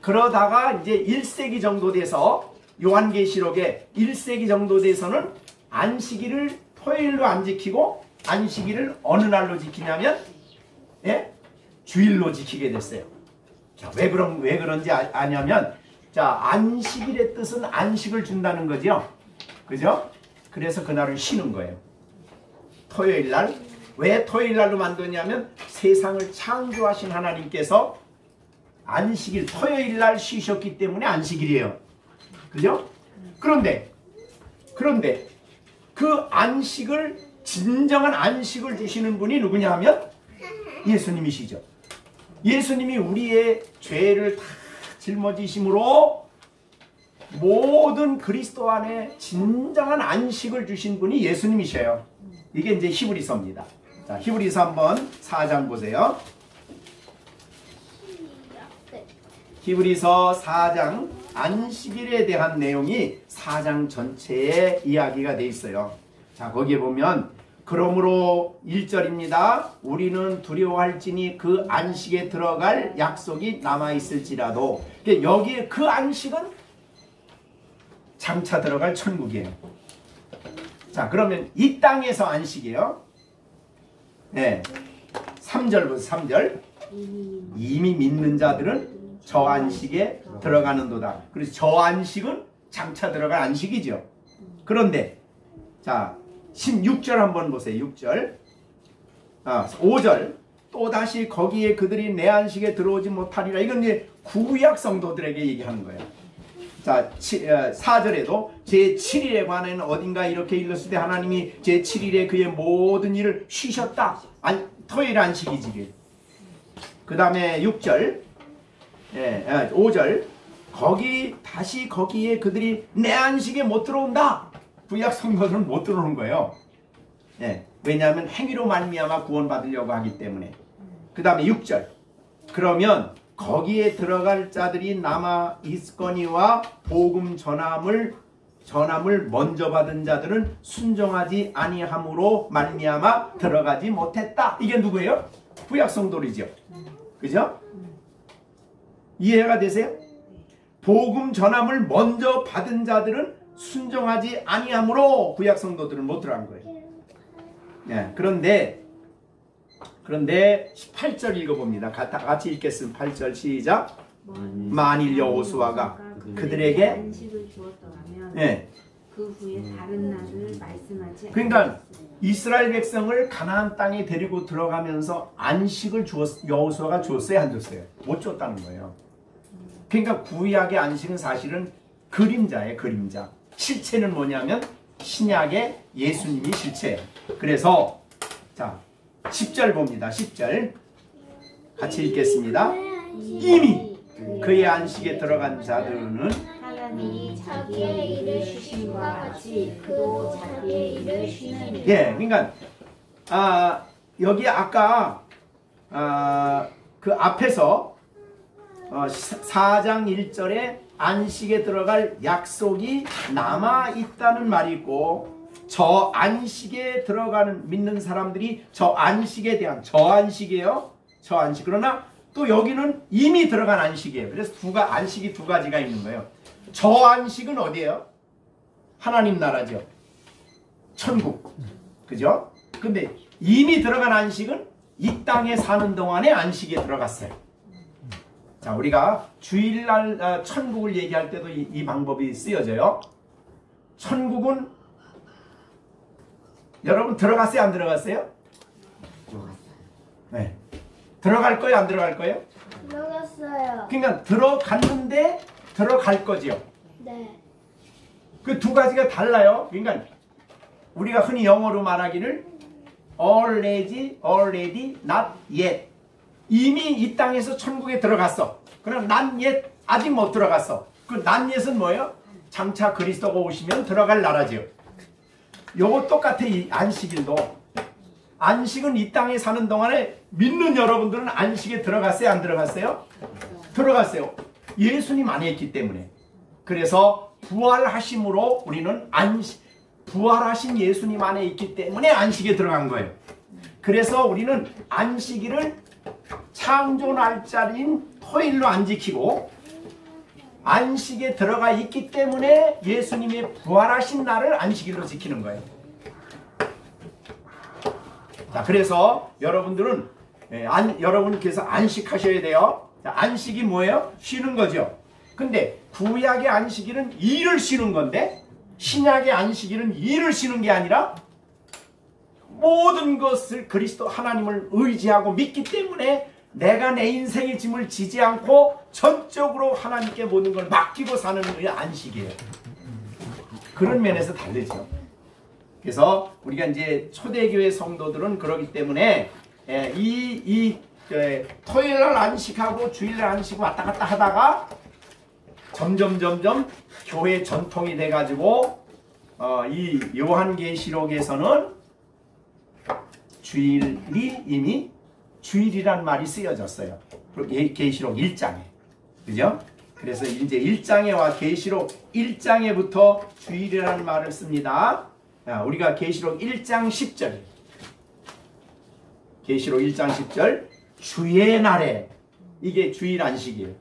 그러다가 이제 1세기 정도 돼서 요한계시록에 1세기 정도 돼서는 안식일을 토요일로 안 지키고 안식일을 어느 날로 지키냐면 주일로 지키게 됐어요. 자, 왜 그런지 아냐면, 자, 안식일의 뜻은 안식을 준다는 거죠. 그죠? 그래서 그날을 쉬는 거예요. 토요일 날. 왜 토요일 날로 만드냐면 세상을 창조하신 하나님께서 안식일, 토요일 날 쉬셨기 때문에 안식일이에요. 그죠? 그런데 그 안식을, 진정한 안식을 주시는 분이 누구냐 하면 예수님이시죠. 예수님이 우리의 죄를 다 짊어지심으로 모든 그리스도 안에 진정한 안식을 주신 분이 예수님이셔요. 이게 이제 히브리서입니다. 자, 히브리서 한번 4장 보세요. 히브리서 4장 안식일에 대한 내용이 4장 전체에 이야기가 돼 있어요. 자, 거기에 보면 그러므로 1절입니다. 우리는 두려워할지니 그 안식에 들어갈 약속이 남아있을지라도. 여기에 그 안식은 장차 들어갈 천국이에요. 자, 그러면 이 땅에서 안식이에요. 네, 3절 보세요. 3절. 이미 믿는 자들은 저 안식에 들어가는도다. 그래서 저 안식은 장차 들어갈 안식이죠. 그런데 자, 16절 한번 보세요. 6절. 5절. 또다시 거기에 그들이 내 안식에 들어오지 못하리라. 이건 이제 구약 성도들에게 얘기하는 거예요. 자, 4절에도 제7일에 관한 어딘가 이렇게 읽었을 때 하나님이 제7일에 그의 모든 일을 쉬셨다. 토요일 안식이지. 그 다음에 6절, 5절. 다시 거기에 그들이 내 안식에 못 들어온다. 구약 성도들은 못 들어오는 거예요. 왜냐하면 행위로 말미암아 구원받으려고 하기 때문에. 그 다음에 6절. 그러면 거기에 들어갈 자들이 남아 있거니와 복음 전함을 먼저 받은 자들은 순종하지 아니함으로 말미암아 들어가지 못했다. 이게 누구예요? 구약 성도들이죠. 그죠? 이해가 되세요? 복음 전함을 먼저 받은 자들은 순종하지 아니함으로 구약 성도들은 못 들어간 거예요. 그런데 8절 읽어봅니다. 같이 읽겠습니다. 8절 시작. 만일 여호수아가 그들에게 안식을 주었더라면 그 후에 다른 날을 말씀하지 그러니까 이스라엘 백성을 가나안 땅에 데리고 들어가면서 안식을 여호수아가 줬어요, 안 줬어요? 못 줬다는 거예요. 그러니까 구약의 안식은 사실은 그림자예요, 그림자. 실체는 뭐냐면 신약의 예수님이 실체예요. 그래서 자, 10절 봅니다. 10절 같이 읽겠습니다. 이미 그의 안식에 들어간 자들은 하나님이 자기의 일을 쉬심과 같이 그도 자기의 일을 쉬시니. 예, 그러니까 여기 아까 그 앞에서 4장 1절에 안식에 들어갈 약속이 남아 있다는 말이 있고, 저 안식에 들어가는 믿는 사람들이 저 안식에 대한 저 안식이에요. 저 안식. 그러나 또 여기는 이미 들어간 안식이에요. 그래서 안식이 두 가지가 있는 거예요. 저 안식은 어디예요? 하나님 나라죠. 천국. 그죠? 근데 이미 들어간 안식은 이 땅에 사는 동안에 안식에 들어갔어요. 자, 우리가 주일날 천국을 얘기할 때도 이 방법이 쓰여져요. 천국은 여러분 들어갔어요? 안 들어갔어요? 네. 들어갈 거예요? 안 들어갈 거예요? 들어갔어요. 그러니까 들어갔는데 들어갈 거죠. 네. 그 두 가지가 달라요. 그러니까 우리가 흔히 영어로 말하기를 already, not yet. 이미 이 땅에서 천국에 들어갔어. 그럼 not yet, 아직 못 들어갔어. 그 not yet은 뭐예요? 장차 그리스도가 오시면 들어갈 나라죠. 요거 똑같아. 이 안식일도. 안식은 이 땅에 사는 동안에 믿는 여러분들은 안식에 들어갔어요? 안 들어갔어요? 들어갔어요. 예수님 안에 있기 때문에. 그래서 부활하심으로 우리는 부활하신 예수님 안에 있기 때문에 안식에 들어간 거예요. 그래서 우리는 안식일을 창조 날짜인 토요일로 안 지키고 안식에 들어가 있기 때문에 예수님의 부활하신 날을 안식일로 지키는 거예요. 자, 그래서 여러분들은 여러분께서 안식하셔야 돼요. 자, 안식이 뭐예요? 쉬는 거죠. 근데 구약의 안식일은 일을 쉬는 건데 신약의 안식일은 일을 쉬는 게 아니라 모든 것을 그리스도 하나님을 의지하고 믿기 때문에 내가 내 인생의 짐을 지지 않고 전적으로 하나님께 모든 걸 맡기고 사는 게 안식이에요. 그런 면에서 다르죠. 그래서 우리가 이제 초대교회 성도들은 그러기 때문에 토요일날 안식하고 주일날 안식 왔다 갔다 하다가 점점 교회 전통이 돼가지고 이 요한계시록에서는 주일이 이미 주일이란 말이 쓰여졌어요. 계시록 1장에. 그죠? 그래서 이제 1장에와 계시록 1장에부터 주일이라는 말을 씁니다. 우리가 계시록 1장 10절. 계시록 1장 10절. 주의 날에. 이게 주일 안식이에요.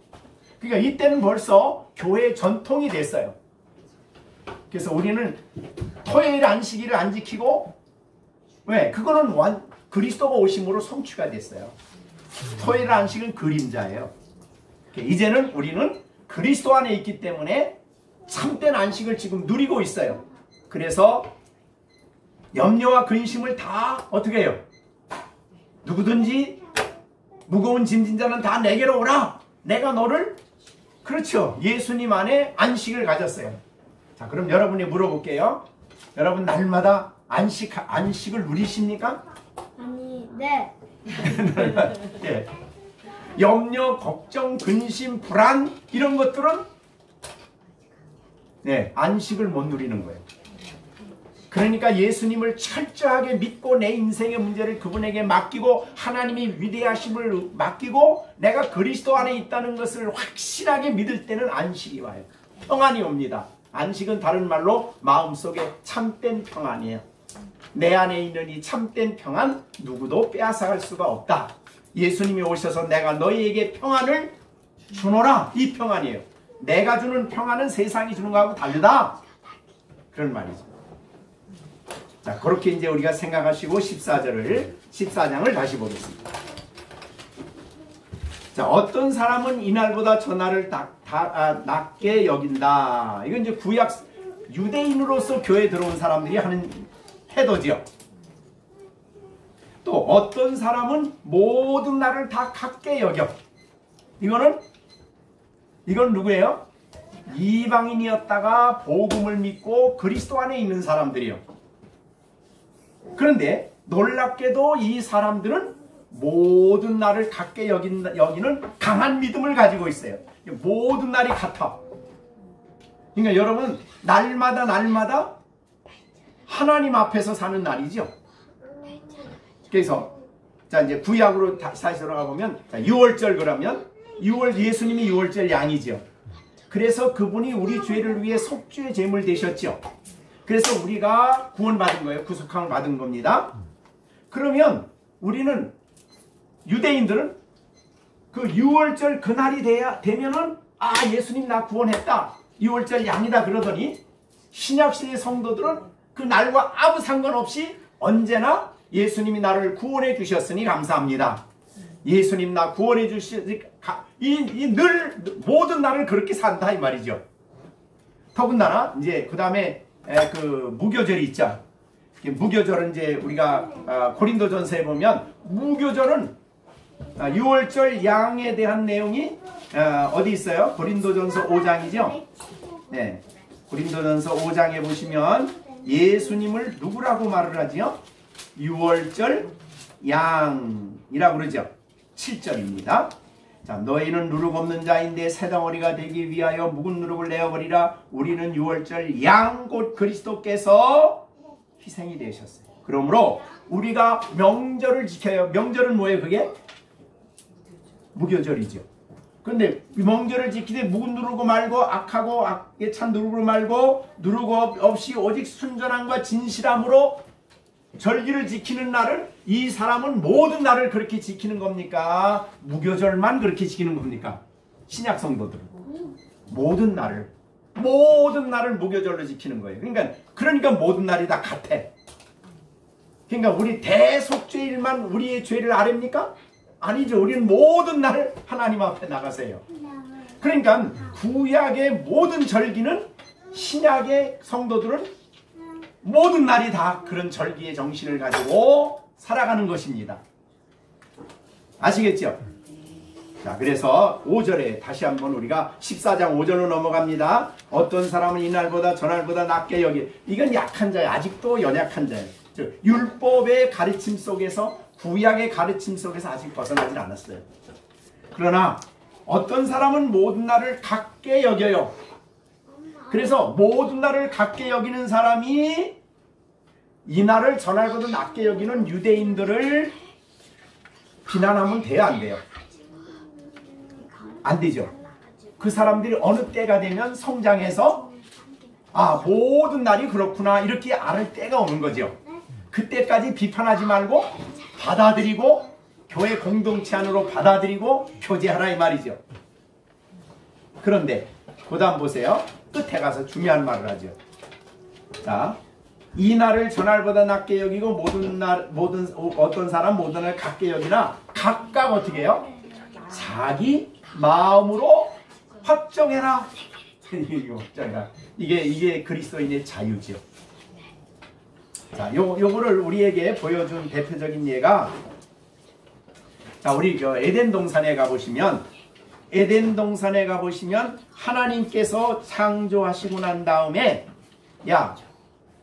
그러니까 이때는 벌써 교회 전통이 됐어요. 그래서 우리는 토요일 안식일을 안 지키고, 왜? 그거는 그리스도가 오심으로 성취가 됐어요. 토요일 안식은 그림자예요. 이제는 우리는 그리스도 안에 있기 때문에 참된 안식을 지금 누리고 있어요. 그래서 염려와 근심을 다 어떻게 해요? 누구든지 무거운 짐진 자는 다 내게로 오라. 내가 너를, 그렇죠, 예수님 안에 안식을 가졌어요. 자, 그럼 여러분이 물어볼게요. 여러분 날마다 안식을 누리십니까? 아니, 네. 예. 염려, 걱정, 근심, 불안 이런 것들은 안식을 못 누리는 거예요. 그러니까 예수님을 철저하게 믿고 내 인생의 문제를 그분에게 맡기고 하나님이 위대하심을 맡기고 내가 그리스도 안에 있다는 것을 확실하게 믿을 때는 안식이 와요. 평안이 옵니다. 안식은 다른 말로 마음속에 참된 평안이에요. 내 안에 있는 이 참된 평안 누구도 빼앗아갈 수가 없다. 예수님이 오셔서 내가 너희에게 평안을 주노라. 이 평안이에요. 내가 주는 평안은 세상이 주는 거하고 다르다. 그런 말이죠. 자, 그렇게 이제 우리가 생각하시고 14장을 다시 보겠습니다. 자, 어떤 사람은 이날보다 전날을 낮게 여긴다. 이건 이제 구약 유대인으로서 교회에 들어온 사람들이 하는 태도죠. 또 어떤 사람은 모든 날을 다 같게 여겨. 이건 누구예요? 이방인이었다가 복음을 믿고 그리스도 안에 있는 사람들이요. 그런데 놀랍게도 이 사람들은 모든 날을 같게 여기는 강한 믿음을 가지고 있어요. 모든 날이 같아. 그러니까 여러분 날마다 하나님 앞에서 사는 날이죠. 그래서 자 이제 구약으로 다시 돌아가 보면 6월절 그러면 예수님이 6월절 양이죠. 그래서 그분이 우리 죄를 위해 속죄의 제물 되셨죠. 그래서 우리가 구원받은 거예요. 구속함을 받은 겁니다. 그러면 우리는 유대인들은 그 6월절 그날이 되면은 아 예수님 나 구원했다. 6월절 양이다 그러더니 신약시대 성도들은 그 날과 아무 상관없이 언제나 예수님이 나를 구원해 주셨으니 감사합니다. 예수님 나 구원해 주시니 늘 모든 날을 그렇게 산다 이 말이죠. 더군다나 이제 그 다음에 그 무교절이 있죠. 무교절은 이제 우리가 고린도전서에 보면 무교절은 6월절 양에 대한 내용이 어디 있어요? 고린도전서 5장이죠. 네, 고린도전서 5장에 보시면 예수님을 누구라고 말을 하지요? 6월절 양이라고 그러죠. 7절입니다. 자, 너희는 누룩 없는 자인데 새 덩어리가 되기 위하여 묵은 누룩을 내어버리라. 우리는 6월절 양 곧 그리스도께서 희생이 되셨어요. 그러므로 우리가 명절을 지켜요. 명절은 뭐예요? 그게? 무교절이죠. 그런데 명절을 지키되 묵은 누룩을 말고 악하고 악에 찬 누룩을 말고 누룩 없이 오직 순전함과 진실함으로 절기를 지키는 날을 이 사람은 모든 날을 그렇게 지키는 겁니까? 무교절만 그렇게 지키는 겁니까? 신약 성도들은 모든 날을 무교절로 지키는 거예요. 그러니까 모든 날이 다 같아. 그러니까 우리 대속죄일만 우리의 죄를 아랩니까? 아니죠. 우리는 모든 날 하나님 앞에 나가세요. 그러니까 구약의 모든 절기는 신약의 성도들은 모든 날이 다 그런 절기의 정신을 가지고 살아가는 것입니다. 아시겠죠? 자, 그래서 5절에 다시 한번 우리가 14장 5절로 넘어갑니다. 어떤 사람은 이날보다 저날보다 낮게 여기 이건 약한 자예요. 아직도 연약한 자예요. 율법의 가르침 속에서 구약의 가르침 속에서 아직 벗어나질 않았어요. 그러나 어떤 사람은 모든 날을 같게 여겨요. 그래서 모든 날을 같게 여기는 사람이 이 날을 전날보다 낮게 여기는 유대인들을 비난하면 돼요? 안 돼요? 안 되죠. 그 사람들이 어느 때가 되면 성장해서 아 모든 날이 그렇구나 이렇게 알을 때가 오는 거죠. 그때까지 비판하지 말고 받아들이고 교회 공동체 안으로 받아들이고 교제하라 이 말이죠. 그런데 그 다음 보세요. 끝에 가서 중요한 말을 하죠. 자, 이 날을 전날보다 낮게 여기고 어떤 사람 모든 날을 같게 여기나 각각 어떻게 해요? 자기 마음으로 확정해라. 이게 그리스도인의 자유죠. 자, 요거를 우리에게 보여준 대표적인 예가 자, 우리 에덴 동산에 가보시면 하나님께서 창조하시고 난 다음에 야,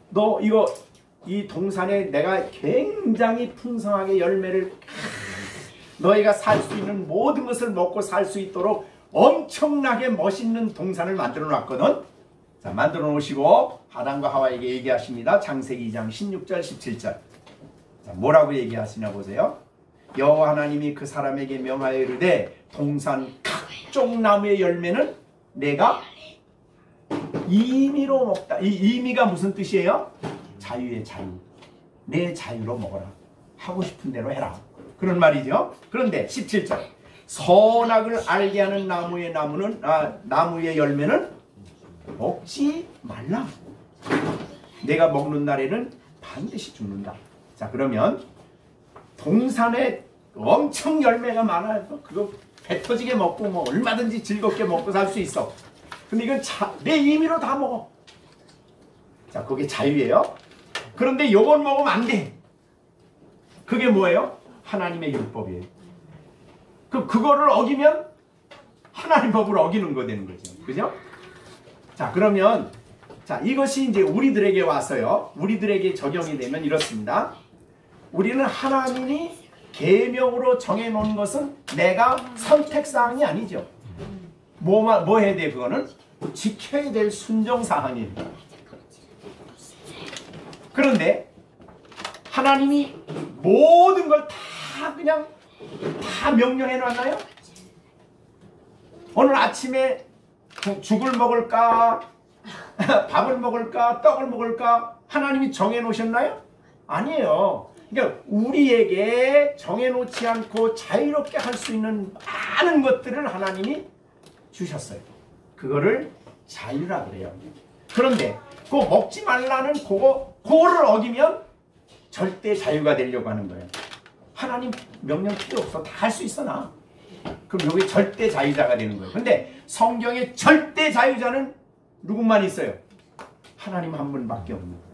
너 이 동산에 내가 굉장히 풍성하게 열매를 너희가 살 수 있는 모든 것을 먹고 살 수 있도록 엄청나게 멋있는 동산을 만들어 놨거든. 자, 만들어 놓으시고 아담과 하와에게 얘기하십니다. 창세기 2장 16절 17절. 자, 뭐라고 얘기하시나 보세요. 여호와 하나님이 그 사람에게 명하여 이르되 동산 각종 나무의 열매는 내가 임의로 먹다. 이 임의가 무슨 뜻이에요? 자유의 자유. 내 자유로 먹어라. 하고 싶은 대로 해라. 그런 말이죠. 그런데 17절. 선악을 알게 하는 나무의 열매는 먹지 말라. 내가 먹는 날에는 반드시 죽는다. 자, 그러면 동산에 엄청 열매가 많아요. 그거 배 터지게 먹고 뭐 얼마든지 즐겁게 먹고 살 수 있어. 근데 이건 내 임의로 다 먹어. 자, 그게 자유예요. 그런데 요건 먹으면 안 돼. 그게 뭐예요? 하나님의 율법이에요. 그거를 어기면 하나님 법을 어기는 거 되는 거죠. 그죠? 자, 그러면 자, 이것이 이제 우리들에게 와서요. 우리들에게 적용이 되면 이렇습니다. 우리는 하나님이 계명으로 정해놓은 것은 내가 선택사항이 아니죠. 뭐 해야 돼? 그거는 지켜야 될 순종사항이에요. 그런데 하나님이 모든 걸 다 그냥 다 명령해 놨나요? 오늘 아침에 죽을 먹을까? 밥을 먹을까? 떡을 먹을까? 하나님이 정해 놓으셨나요? 아니에요. 그러니까 우리에게 정해 놓지 않고 자유롭게 할 수 있는 많은 것들을 하나님이 주셨어요. 그거를 자유라 그래요. 그런데 그 먹지 말라는 그거를 어기면 절대 자유가 되려고 하는 거예요. 하나님 명령 필요 없어. 다 할 수 있어 나. 그럼 여기 절대 자유자가 되는 거예요. 근데 성경에 절대 자유자는 누구만 있어요? 하나님 한 분밖에 없는 거예요.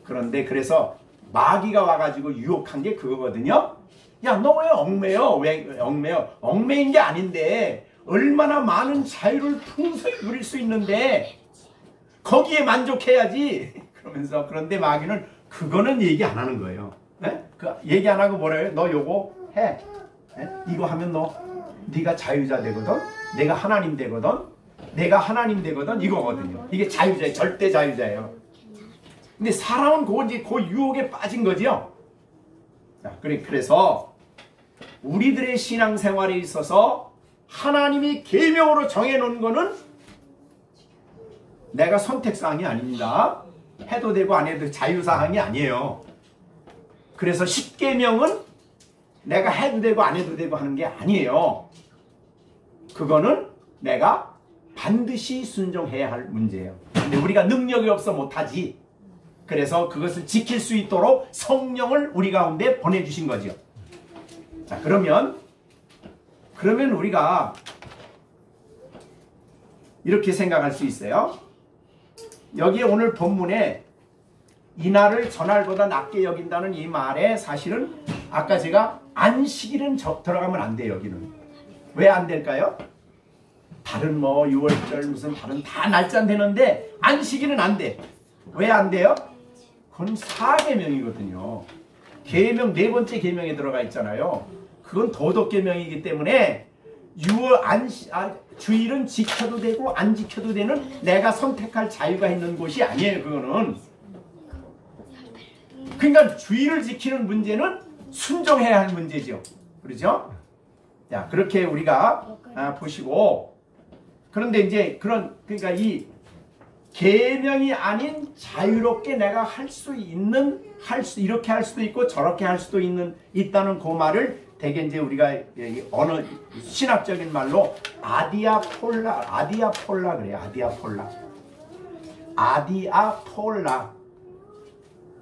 그런데 그래서 마귀가 와가지고 유혹한 게 그거거든요. 야, 너 왜 얽매여? 왜 얽매여? 얽매인 게 아닌데 얼마나 많은 자유를 풍성히 누릴 수 있는데 거기에 만족해야지. 그러면서 그런데 마귀는 그거는 얘기 안 하는 거예요. 네? 그 얘기 안 하고 뭐래요? 너 요거 해. 네? 이거 하면 네가 자유자 되거든. 내가 하나님 되거든. 내가 하나님 되거든. 이거거든요. 이게 자유자예요. 절대 자유자예요. 근데 사람은 그 유혹에 빠진 거죠. 자, 그래서 우리들의 신앙생활에 있어서 하나님이 계명으로 정해놓은 거는 내가 선택사항이 아닙니다. 해도 되고 안 해도 자유사항이 아니에요. 그래서 10계명은 내가 해도 되고 안 해도 되고 하는 게 아니에요. 그거는 내가 반드시 순종해야 할 문제예요. 근데 우리가 능력이 없어 못하지. 그래서 그것을 지킬 수 있도록 성령을 우리 가운데 보내주신 거죠. 자, 그러면 우리가 이렇게 생각할 수 있어요. 여기에 오늘 본문에 이날을 전날보다 낮게 여긴다는 이 말에 사실은 아까 제가 안식일은 들어가면 안 돼요. 여기는. 왜 안 될까요? 다른 뭐 6월절 무슨 다른 다 날짜 되는데 안식일은 안 돼. 왜 안 돼요? 그건 4계명이거든요. 계명 4번째 계명에 들어가 있잖아요. 그건 도덕계명이기 때문에 주일은 지켜도 되고 안 지켜도 되는 내가 선택할 자유가 있는 곳이 아니에요. 그거는. 그러니까 주일을 지키는 문제는 순종해야 할 문제죠. 그렇죠? 자, 그렇게 우리가 보시고, 그런데 이제 그러니까 이 계명이 아닌 자유롭게 내가 할 수 있는, 이렇게 할 수도 있고 저렇게 할 수도 있다는 그 말을 되게 이제 우리가 어느 신학적인 말로 아디아폴라 그래요.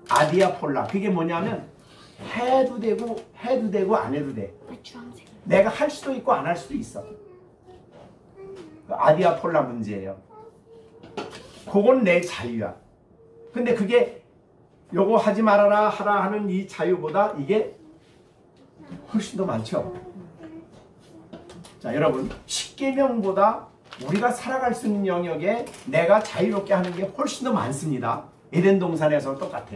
아디아폴라. 그게 뭐냐면 해도 되고 안 해도 돼. 내가 할 수도 있고 안 할 수도 있어. 아디아폴라 문제예요. 그건 내 자유야. 근데 그게 요거 하지 말아라 하라 하는 이 자유보다 이게 훨씬 더 많죠. 자, 여러분 10계명보다 우리가 살아갈 수 있는 영역에 내가 자유롭게 하는 게 훨씬 더 많습니다. 에덴 동산에서 똑같아.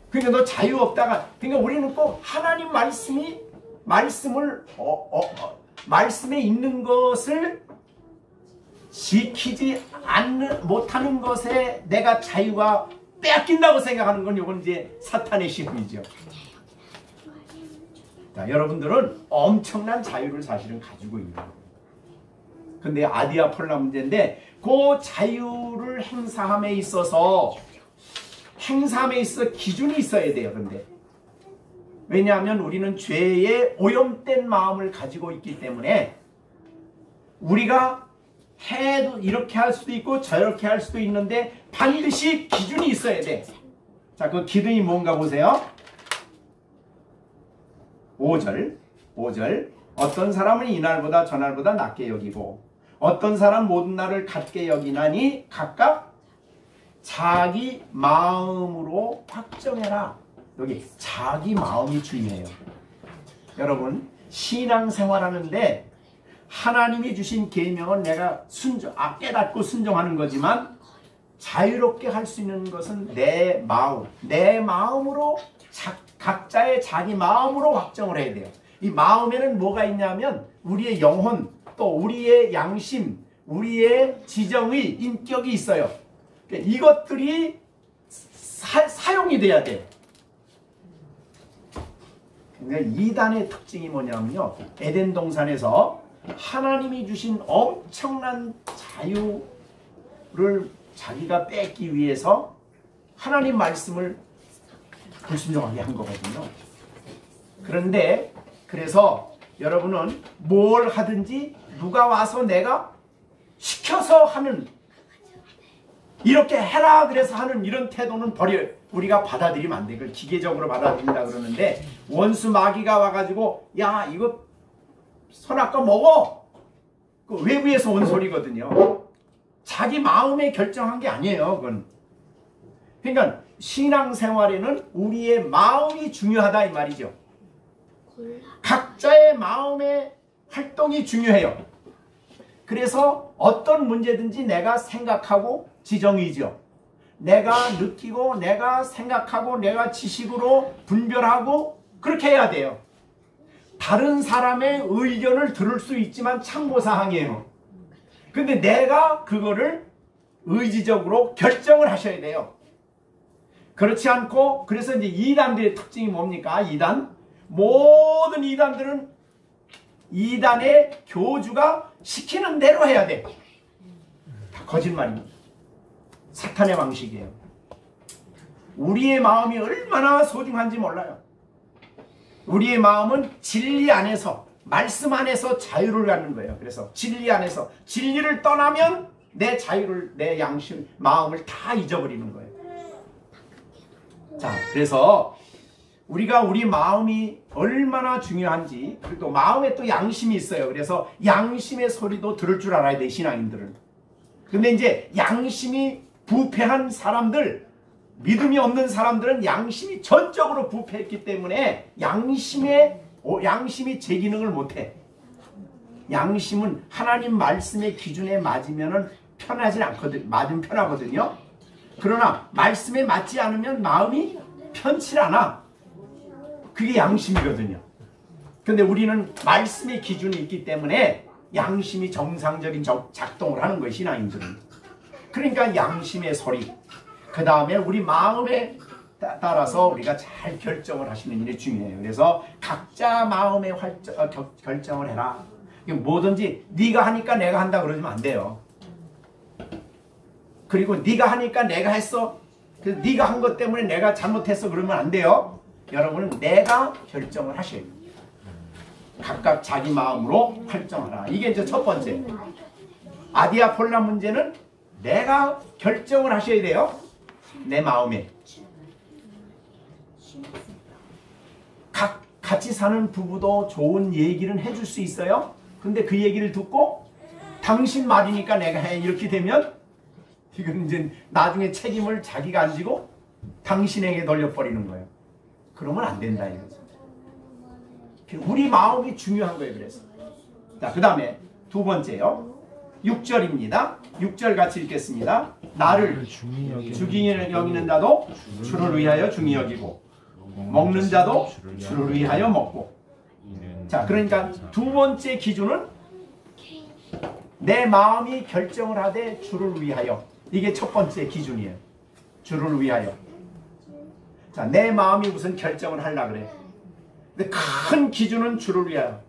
그러니까 너 자유 없다가, 그러니까 우리는 꼭 하나님 말씀에 있는 것을 지키지 못하는 것에 내가 자유가 빼앗긴다고 생각하는 건 이건 이제 사탄의 시험이죠. 자, 여러분들은 엄청난 자유를 사실은 가지고 있는 거예요. 근데 아디아폴라 문제인데 그 자유를 행사함에 있어서 기준이 있어야 돼요. 근데 왜냐하면 우리는 죄에 오염된 마음을 가지고 있기 때문에 우리가 해도 이렇게 할 수도 있고 저렇게 할 수도 있는데 반드시 기준이 있어야 돼. 자, 그 기준이 뭔가 보세요. 5절. 어떤 사람은 이날보다 저날보다 낮게 여기고 어떤 사람 모든 날을 같게 여기나니 각각 자기 마음으로 확정해라. 여기 자기 마음이 중요해요. 여러분 신앙생활하는데 하나님이 주신 계명은 내가 깨닫고 순종하는 거지만 자유롭게 할 수 있는 것은 내 마음으로 각자의 자기 마음으로 확정을 해야 돼요. 이 마음에는 뭐가 있냐면 우리의 영혼, 또 우리의 양심, 우리의 지정의 인격이 있어요. 이것들이 사용이 돼야 돼요. 그러니까 이단의 특징이 뭐냐면요, 에덴 동산에서 하나님이 주신 엄청난 자유를 자기가 뺏기 위해서 하나님 말씀을 불순종하게 한 거거든요. 그런데 그래서 여러분은 뭘 하든지 누가 와서 내가 시켜서 하는, 이렇게 해라 그래서 하는 이런 태도는 우리가 받아들이면 안 돼. 그걸 기계적으로 받아들인다 그러는데, 원수 마귀가 와가지고 야 이거 선악과 먹어, 그 외부에서 온 소리거든요. 자기 마음에 결정한 게 아니에요. 그건. 그러니까 신앙생활에는 우리의 마음이 중요하다 이 말이죠. 각자의 마음의 활동이 중요해요. 그래서 어떤 문제든지 내가 생각하고 지정이죠. 내가 느끼고 내가 생각하고 내가 지식으로 분별하고 그렇게 해야 돼요. 다른 사람의 의견을 들을 수 있지만 참고사항이에요. 근데 내가 그거를 의지적으로 결정을 하셔야 돼요. 그렇지 않고, 그래서 이제 이단들의 특징이 뭡니까? 모든 이단들은 이단의 교주가 시키는 대로 해야 돼. 다 거짓말입니다. 사탄의 방식이에요. 우리의 마음이 얼마나 소중한지 몰라요. 우리의 마음은 진리 안에서, 말씀 안에서 자유를 갖는 거예요. 그래서 진리 안에서, 진리를 떠나면 내 자유를, 내 양심, 마음을 다 잊어버리는 거예요. 자, 그래서 우리가 우리 마음이 얼마나 중요한지, 그리고 또 마음에 또 양심이 있어요. 그래서 양심의 소리도 들을 줄 알아야 돼, 신앙인들은. 근데 이제 양심이 부패한 사람들, 믿음이 없는 사람들은 양심이 전적으로 부패했기 때문에 양심이 제 기능을 못해. 양심은 하나님 말씀의 기준에 맞으면 편하진 않거든. 맞으면 편하거든요. 그러나 말씀에 맞지 않으면 마음이 편치 않아. 그게 양심이거든요. 근데 우리는 말씀의 기준이 있기 때문에 양심이 정상적인 작동을 하는 거예요, 신앙인들은. 그러니까 양심의 소리, 그 다음에 우리 마음에 따라서 우리가 잘 결정을 하시는 일이 중요해요. 그래서 각자 마음의 결정을 해라. 뭐든지 네가 하니까 내가 한다 그러면 안 돼요. 그리고 네가 하니까 내가 했어, 그래서 네가 한 것 때문에 내가 잘못했어 그러면 안 돼요. 여러분은 내가 결정을 하셔야 돼요. 각각 자기 마음으로 결정하라. 이게 이제 첫 번째. 아디아폴라 문제는 내가 결정을 하셔야 돼요. 내 마음에. 같이 사는 부부도 좋은 얘기를 해줄 수 있어요. 근데 그 얘기를 듣고 당신 말이니까 내가 해, 이렇게 되면 이건 이제 나중에 책임을 자기가 안 지고 당신에게 돌려버리는 거예요. 그러면 안 된다 이거죠. 우리 마음이 중요한 거예요. 그래서 자, 그 다음에 두 번째요, 6절입니다. 6절 같이 읽겠습니다. 나를 중히 여기는 자도 주를 위하여 중히 여기고 먹는 자도 주를 위하여 먹고. 자, 그러니까 두 번째 기준은 내 마음이 결정을 하되 주를 위하여. 이게 첫 번째 기준이에요. 주를 위하여. 자, 내 마음이 무슨 결정을 하려고 그래. 근데 큰 기준은 주를 위하여.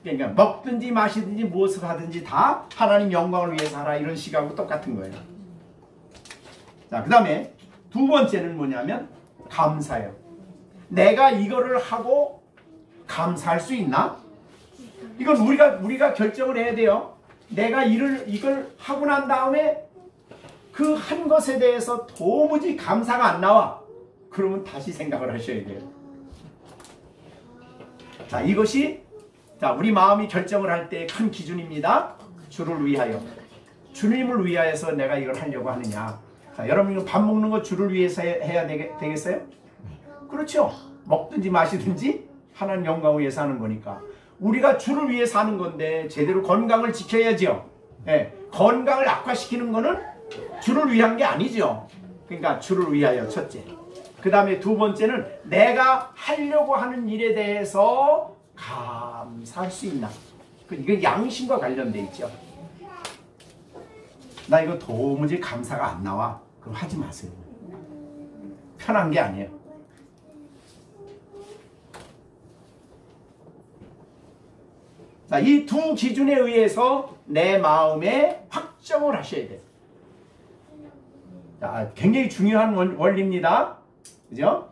그러니까 먹든지 마시든지 무엇을 하든지 다 하나님 영광을 위해서 하라, 이런 시각하고 똑같은 거예요. 자, 그 다음에 두 번째는 뭐냐면 감사예요. 내가 이거를 하고 감사할 수 있나? 이건 우리가 결정을 해야 돼요. 내가 이걸 하고 난 다음에 그 한 것에 대해서 도무지 감사가 안 나와. 그러면 다시 생각을 하셔야 돼요. 자, 이것이 우리 마음이 결정을 할 때 큰 기준입니다. 주를 위하여. 주님을 위하여서 내가 이걸 하려고 하느냐. 자, 여러분 이거 밥 먹는 거 주를 위해서 해야 되겠어요? 그렇죠. 먹든지 마시든지 하나님 영광을 위해서 하는 거니까. 우리가 주를 위해서 하는 건데 제대로 건강을 지켜야죠. 네, 건강을 악화시키는 거는 주를 위한 게 아니죠. 그러니까 주를 위하여 첫째. 그 그 다음에 두 번째는 내가 하려고 하는 일에 대해서 감사할 수 있나. 이건 양심과 관련돼 있죠. 나 이거 도무지 감사가 안 나와. 그럼 하지 마세요. 편한 게 아니에요. 자, 이 두 기준에 의해서 내 마음에 확정을 하셔야 돼요. 자, 굉장히 중요한 원리입니다. 그죠?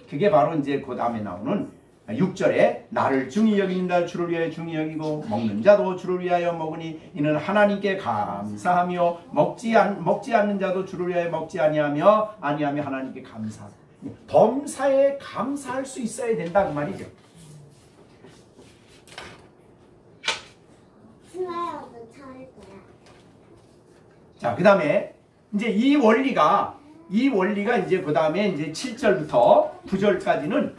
그게 바로 이제 그 다음에 나오는 6절에 나를 중히 여기는 자 주를 위하여 중히 여기고 먹는 자도 주를 위하여 먹으니 이는 하나님께 감사하며 먹지 않는 자도 주를 위하여 먹지 아니하며 하나님께 감사하고 범사에 감사할 수 있어야 된다 그 말이죠. 자, 그 다음에 이제 이 원리가 이제 그 다음에 이제 7절부터 9절까지는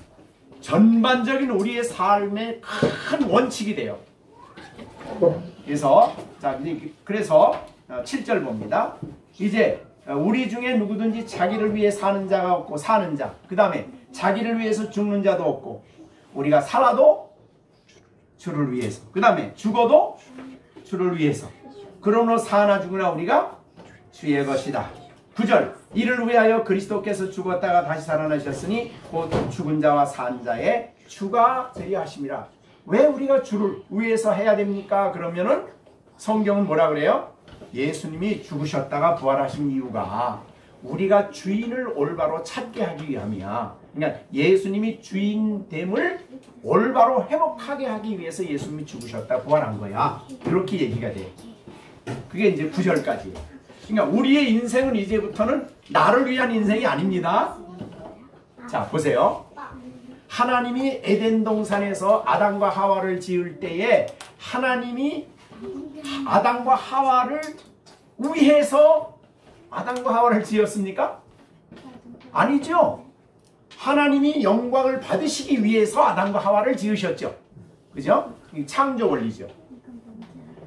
전반적인 우리의 삶의 큰 원칙이 돼요. 그래서 7절 봅니다. 이제 우리 중에 누구든지 자기를 위해 사는 자가 없고 사는 자, 그 다음에 자기를 위해서 죽는 자도 없고 우리가 살아도 주를 위해서, 그 다음에 죽어도 주를 위해서, 그러므로 사나 죽으나 우리가 주의 것이다. 9절 이를 위하여 그리스도께서 죽었다가 다시 살아나셨으니 곧 죽은 자와 산 자의 주가 되려 하심이라. 왜 우리가 주를 위해서 해야 됩니까? 그러면은 성경은 뭐라 그래요? 예수님이 죽으셨다가 부활하신 이유가 우리가 주인을 올바로 찾게 하기 위함이야. 그러니까 예수님이 주인됨을 올바로 회복하게 하기 위해서 예수님이 죽으셨다 부활한 거야. 이렇게 얘기가 돼. 그게 이제 9절까지예요. 그러니까 우리의 인생은 이제부터는 나를 위한 인생이 아닙니다. 자, 보세요. 하나님이 에덴 동산에서 아담과 하와를 지을 때에 하나님이 아담과 하와를 위해서 아담과 하와를 지었습니까? 아니죠. 하나님이 영광을 받으시기 위해서 아담과 하와를 지으셨죠. 그죠? 창조 원리죠.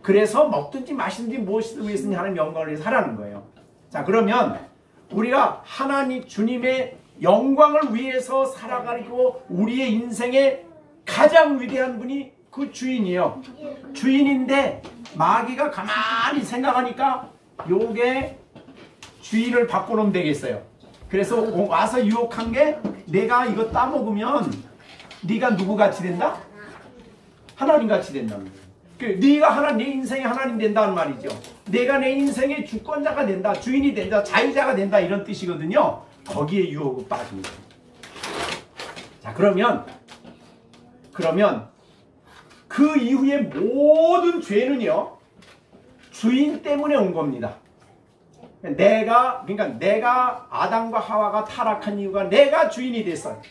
그래서 먹든지 마시든지 무엇이든 위해서는 하나님 영광을 위해서 하라는 거예요. 자, 그러면 우리가 하나님 주님의 영광을 위해서 살아가고 우리의 인생의 가장 위대한 분이 그 주인이에요. 주인인데 마귀가 가만히 생각하니까 요게 주인을 바꿔놓으면 되겠어요. 그래서 와서 유혹한 게 내가 이거 따먹으면 네가 누구같이 된다? 하나님같이 된다는 거예요. 네가 내 인생의 하나님 된다는 말이죠. 내가 내 인생의 주권자가 된다, 주인이 된다, 자유자가 된다 이런 뜻이거든요. 거기에 유혹을 빠집니다. 자, 그러면 그 이후에 모든 죄는요 주인 때문에 온 겁니다. 내가 아담과 하와가 타락한 이유가 내가 주인이 됐어요.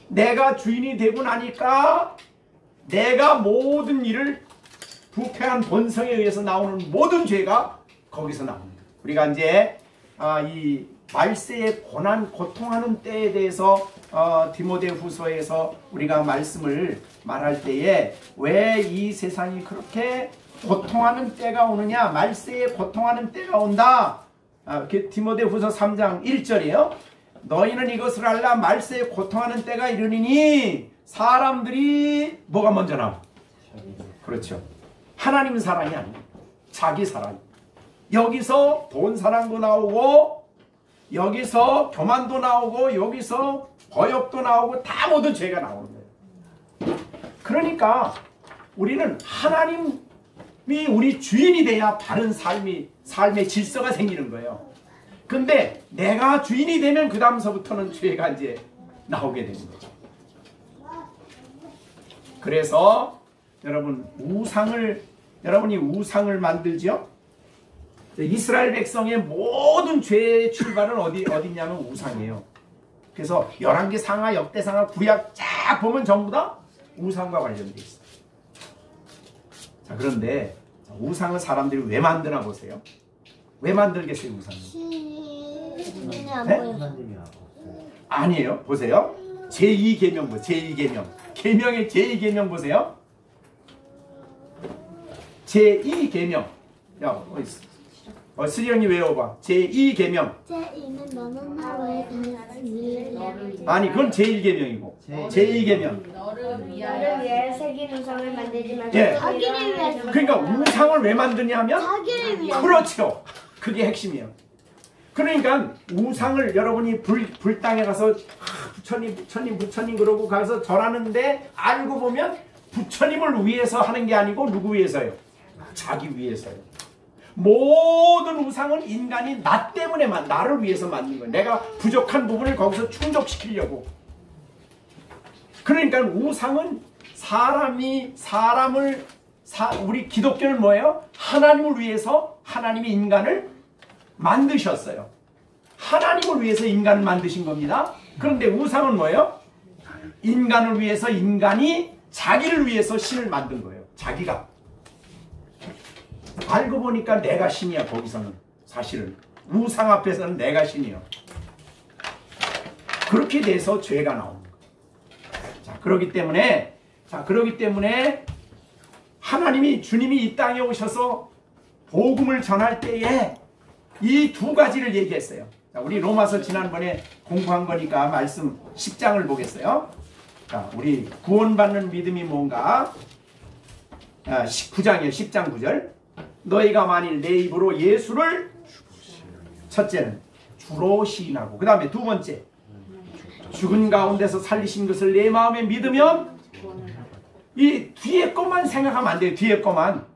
내가 주인이 되고 나니까 내가 모든 일을 부패한 본성에 의해서 나오는 모든 죄가 거기서 나옵니다. 우리가 이제 이 말세의 고난, 고통하는 때에 대해서 디모데후서에서 우리가 말씀을 말할 때에 왜 이 세상이 그렇게 고통하는 때가 오느냐, 말세에 고통하는 때가 온다. 디모데후서 3장 1절이에요. 너희는 이것을 알라. 말세에 고통하는 때가 이르니니 사람들이 뭐가 먼저 나와? 그렇죠. 하나님 사랑이 아니에요. 자기 사랑. 여기서 돈 사랑도 나오고 여기서 교만도 나오고 여기서 거역도 나오고 다 모든 죄가 나오는 거예요. 그러니까 우리는 하나님이 우리 주인이 돼야 바른 삶의 질서가 생기는 거예요. 근데 내가 주인이 되면 그 다음서부터는 죄가 이제 나오게 되는 거죠. 그래서 여러분이 우상을 만들죠. 이스라엘 백성의 모든 죄의 출발은 어디냐면 우상이에요. 그래서 열왕기상하, 역대상하, 구약 쫙 보면 전부 다 우상과 관련돼 있어요. 자, 그런데 우상을 사람들이 왜 만드나 보세요. 왜 만들겠어요, 우상을? 네? 아니에요. 보세요. 제2계명 보세요. 계명의 제2계명 보세요. 제2계명. 야, 어디 있어? 수령이 외워봐. 제2계명. 제2는 너는 나의 당신이 아니 그건 제1계명이고 제2계명. 너를 위하여 새긴 우상을 만들지 말고 예. 자기를 위해서. 그러니까 우상을 왜 만드냐 하면 자기를 위해서. 그렇죠. 그게 핵심이에요. 그러니까 우상을 여러분이 불당에 가서 부처님 그러고 가서 절하는데 알고 보면 부처님을 위해서 하는 게 아니고 누구 위해서요? 자기 위해서요. 모든 우상은 인간이 나 때문에만 나를 위해서 만든 거예요. 내가 부족한 부분을 거기서 충족시키려고. 그러니까 우상은 우리 기독교는 뭐예요? 하나님을 위해서 하나님이 인간을 만드셨어요. 하나님을 위해서 인간을 만드신 겁니다. 그런데 우상은 뭐예요? 인간을 위해서 인간이 자기를 위해서 신을 만든 거예요. 자기가. 알고 보니까 내가 신이야. 거기서는 사실은 우상 앞에서는 내가 신이야. 그렇게 돼서 죄가 나오는 거예요. 그러기 때문에 하나님이 주님이 이 땅에 오셔서 복음을 전할 때에 이 두 가지를 얘기했어요. 자, 우리 로마서 지난번에 공부한 거니까 말씀 10장을 보겠어요. 자, 우리 구원받는 믿음이 뭔가? 9장이에요. 10장 9절. 너희가 만일 내 입으로 예수를 첫째는 주로 시인하고 그 다음에 두 번째 죽은 가운데서 살리신 것을 내 마음에 믿으면 이 뒤에 것만 생각하면 안 돼요. 뒤에 것만.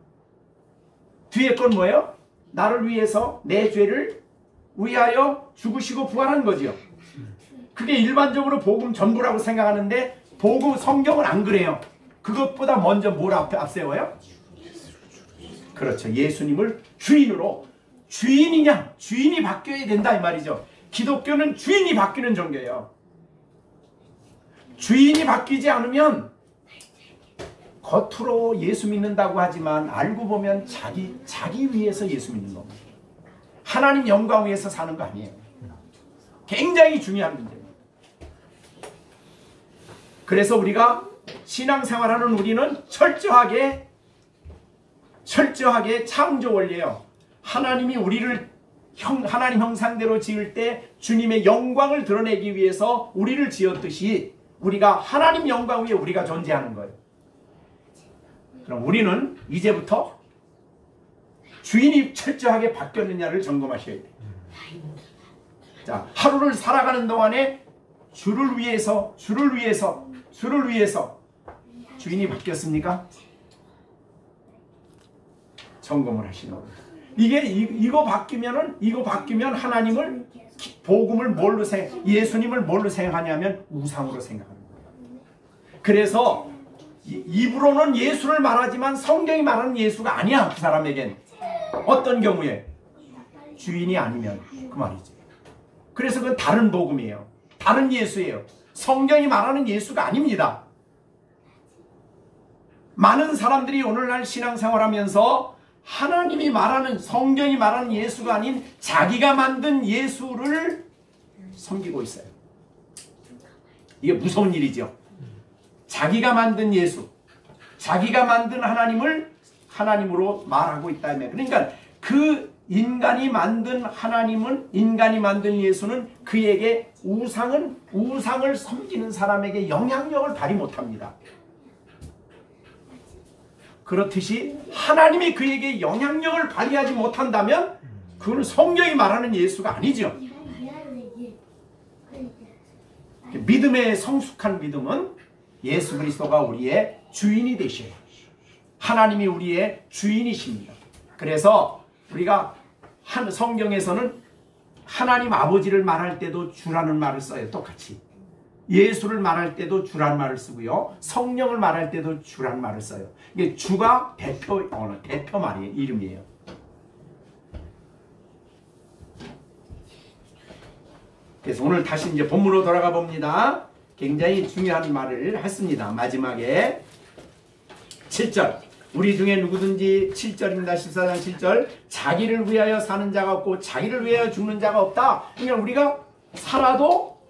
뒤에 건 뭐예요? 나를 위해서 내 죄를 위하여 죽으시고 부활한 거죠. 그게 일반적으로 복음 전부라고 생각하는데 복음 성경은 안 그래요. 그것보다 먼저 뭘 앞세워요? 그렇죠. 예수님을 주인으로. 주인이냐? 주인이 바뀌어야 된다 이 말이죠. 기독교는 주인이 바뀌는 종교예요. 주인이 바뀌지 않으면 겉으로 예수 믿는다고 하지만 알고 보면 자기 위해서 예수 믿는 겁니다. 하나님 영광 위해서 사는 거 아니에요. 굉장히 중요한 문제입니다. 그래서 우리가 신앙생활하는 우리는 철저하게 창조 원리예요. 하나님이 우리를 하나님 형상대로 지을 때 주님의 영광을 드러내기 위해서 우리를 지었듯이 우리가 하나님 영광 위에 우리가 존재하는 거예요. 그럼 우리는 이제부터 주인이 철저하게 바뀌었느냐를 점검하셔야 돼요. 자, 하루를 살아가는 동안에 주를 위해서 주인이 바뀌었습니까? 점검을 하시는 거예요. 이거 바뀌면 하나님을 복음을 예수님을 뭘로 생각하냐면 우상으로 생각하는 거예요. 그래서 입으로는 예수를 말하지만 성경이 말하는 예수가 아니야. 그 사람에겐 어떤 경우에 주인이 아니면 그 말이지. 그래서 그건 다른 복음이에요. 다른 예수예요. 성경이 말하는 예수가 아닙니다. 많은 사람들이 오늘날 신앙생활하면서 하나님이 말하는 성경이 말하는 예수가 아닌 자기가 만든 예수를 섬기고 있어요. 이게 무서운 일이죠. 자기가 만든 예수, 자기가 만든 하나님을 하나님으로 말하고 있다며. 그러니까 그 인간이 만든 하나님은, 인간이 만든 예수는 그에게 우상을 섬기는 사람에게 영향력을 발휘 못합니다. 그렇듯이 하나님이 그에게 영향력을 발휘하지 못한다면 그건 성경이 말하는 예수가 아니죠. 믿음의 성숙한 믿음은 예수 그리스도가 우리의 주인이 되셔요. 하나님이 우리의 주인이십니다. 그래서 우리가 성경에서는 하나님 아버지를 말할 때도 주라는 말을 써요. 똑같이. 예수를 말할 때도 주라는 말을 쓰고요. 성령을 말할 때도 주라는 말을 써요. 이게 주가 대표 말이에요. 이름이에요. 그래서 오늘 다시 이제 본문으로 돌아가 봅니다. 굉장히 중요한 말을 했습니다. 마지막에 7절. 우리 중에 누구든지 7절입니다. 14장 7절. 자기를 위하여 사는 자가 없고 자기를 위하여 죽는 자가 없다. 그러니까 우리가 살아도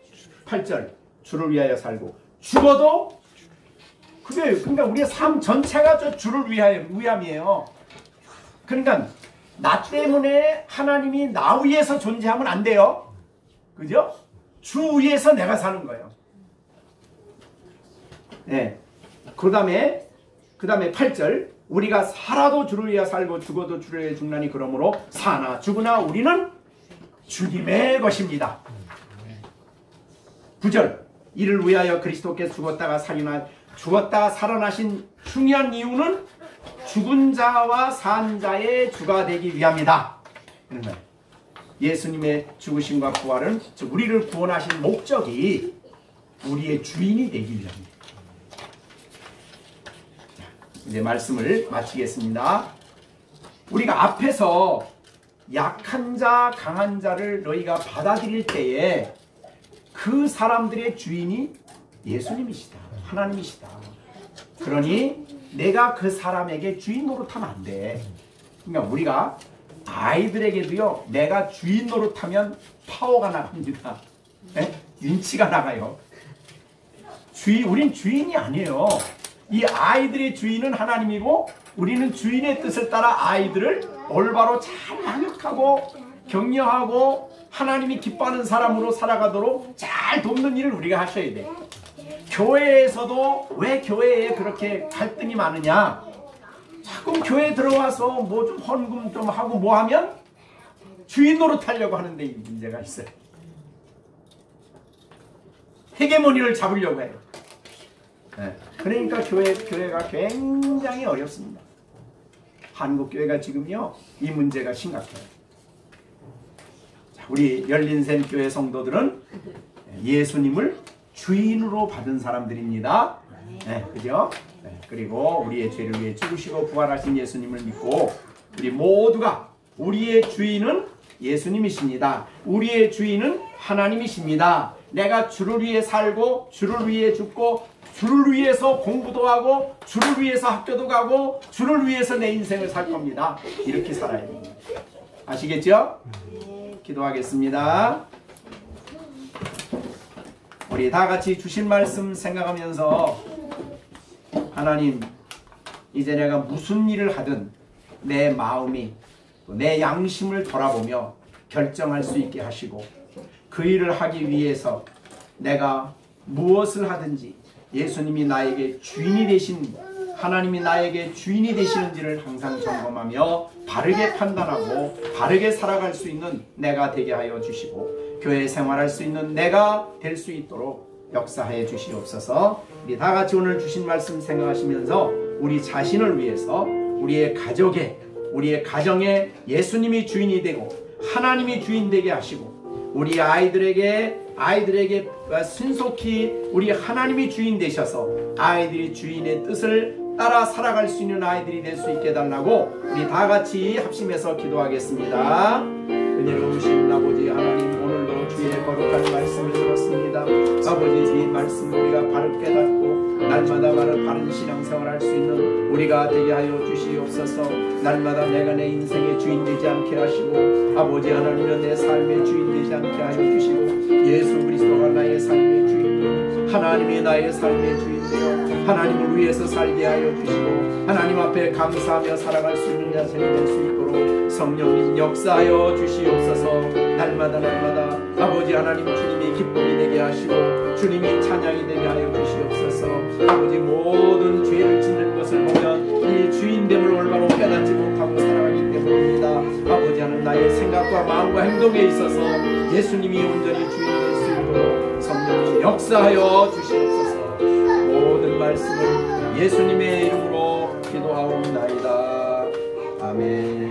8절. 주를 위하여 살고 죽어도 그러니까 우리의 삶 전체가 저 주를 위함이에요. 그러니까 나 때문에 하나님이 나 위에서 존재하면 안 돼요. 그죠? 주 위에서 내가 사는 거예요. 네. 그 다음에 8절, 우리가 살아도 주를 위하여 살고 죽어도 주를 위하여 죽나니 그러므로 사나 죽으나 우리는 주님의 것입니다. 9절, 이를 위하여 그리스도께서 죽었다가 살아나신 중요한 이유는 죽은 자와 산 자의 주가 되기 위함이다. 예수님의 죽으심과 부활은, 즉 우리를 구원하신 목적이 우리의 주인이 되기 위함입니다. 이제 말씀을 마치겠습니다. 우리가 앞에서 약한 자, 강한 자를 너희가 받아들일 때에 그 사람들의 주인이 예수님이시다, 하나님이시다. 그러니 내가 그 사람에게 주인 노릇하면 안 돼. 그러니까 우리가 아이들에게도요, 내가 주인 노릇하면 파워가 나갑니다. 네? 윤치가 나가요. 우린 주인이 아니에요. 이 아이들의 주인은 하나님이고, 우리는 주인의 뜻을 따라 아이들을 올바로 잘 양육하고 격려하고 하나님이 기뻐하는 사람으로 살아가도록 잘 돕는 일을 우리가 하셔야 돼. 교회에서도 왜 교회에 그렇게 갈등이 많으냐? 자꾸 교회에 들어와서 뭐 좀 헌금 좀 하고 뭐 하면 주인 노릇하려고 하는데 이 문제가 있어요. 헤게모니를 잡으려고 해요. 네. 그러니까 교회가 굉장히 어렵습니다. 한국 교회가 지금요, 이 문제가 심각해요. 자, 우리 열린샘 교회 성도들은 예수님을 주인으로 받은 사람들입니다. 네, 그죠? 네, 그리고 우리의 죄를 위해 죽으시고 부활하신 예수님을 믿고, 우리 모두가 우리의 주인은 예수님이십니다. 우리의 주인은 하나님이십니다. 내가 주를 위해 살고 주를 위해 죽고 주를 위해서 공부도 하고 주를 위해서 학교도 가고 주를 위해서 내 인생을 살 겁니다. 이렇게 살아야 됩니다. 아시겠죠? 기도하겠습니다. 우리 다 같이 주신 말씀 생각하면서, 하나님, 이제 내가 무슨 일을 하든 내 마음이, 내 양심을 돌아보며 결정할 수 있게 하시고, 그 일을 하기 위해서 내가 무엇을 하든지 예수님이 나에게 주인이 되신, 하나님이 나에게 주인이 되시는지를 항상 점검하며 바르게 판단하고 바르게 살아갈 수 있는 내가 되게 하여 주시고, 교회 생활할 수 있는 내가 될 수 있도록 역사하여 주시옵소서. 우리 다 같이 오늘 주신 말씀 생각하시면서 우리 자신을 위해서, 우리의 가정에 예수님이 주인이 되고 하나님이 주인 되게 하시고, 우리 아이들에게 신속히 우리 하나님이 주인 되셔서 아이들이 주인의 뜻을 따라 살아갈 수 있는 아이들이 될 수 있게 해달라고 우리 다 같이 합심해서 기도하겠습니다. 은혜로우신 아버지 하나님, 오늘도 주의 거룩한 말씀을 들었습니다. 아버지, 이 말씀 우리가 바로 깨닫고 날마다 바른 신앙생활 할 수 있는 우리가 되게 하여 주시옵소서. 날마다 내가 내 인생의 주인 되지 않게 하시고, 아버지 하나님은 내 삶의 주인 되지 않게 하여 주시고, 예수 그리스도가 나의 삶의 주인, 하나님이 나의 삶의 주인 되어 하나님을 위해서 살게 하여 주시고, 하나님 앞에 감사하며 살아갈 수 있는 자세이 될 수 있도록 성령님 역사하여 주시옵소서. 날마다 아버지 하나님, 주님이 기쁨이 되게 하시고 주님이 찬양이 되게 하여 주시옵소서. 아버지, 모든 죄를 짓는 것을 보면 이 주인됨을 올바로 깨닫지 못하고 살아가기 때문입니다. 아버지 하나님, 나의 생각과 마음과 행동에 있어서 예수님이 온전히 주인이 될 수 있도록 성령님 역사하여 주시옵소서. 모든 말씀을 예수님의 이름으로 기도하옵나이다. 아멘.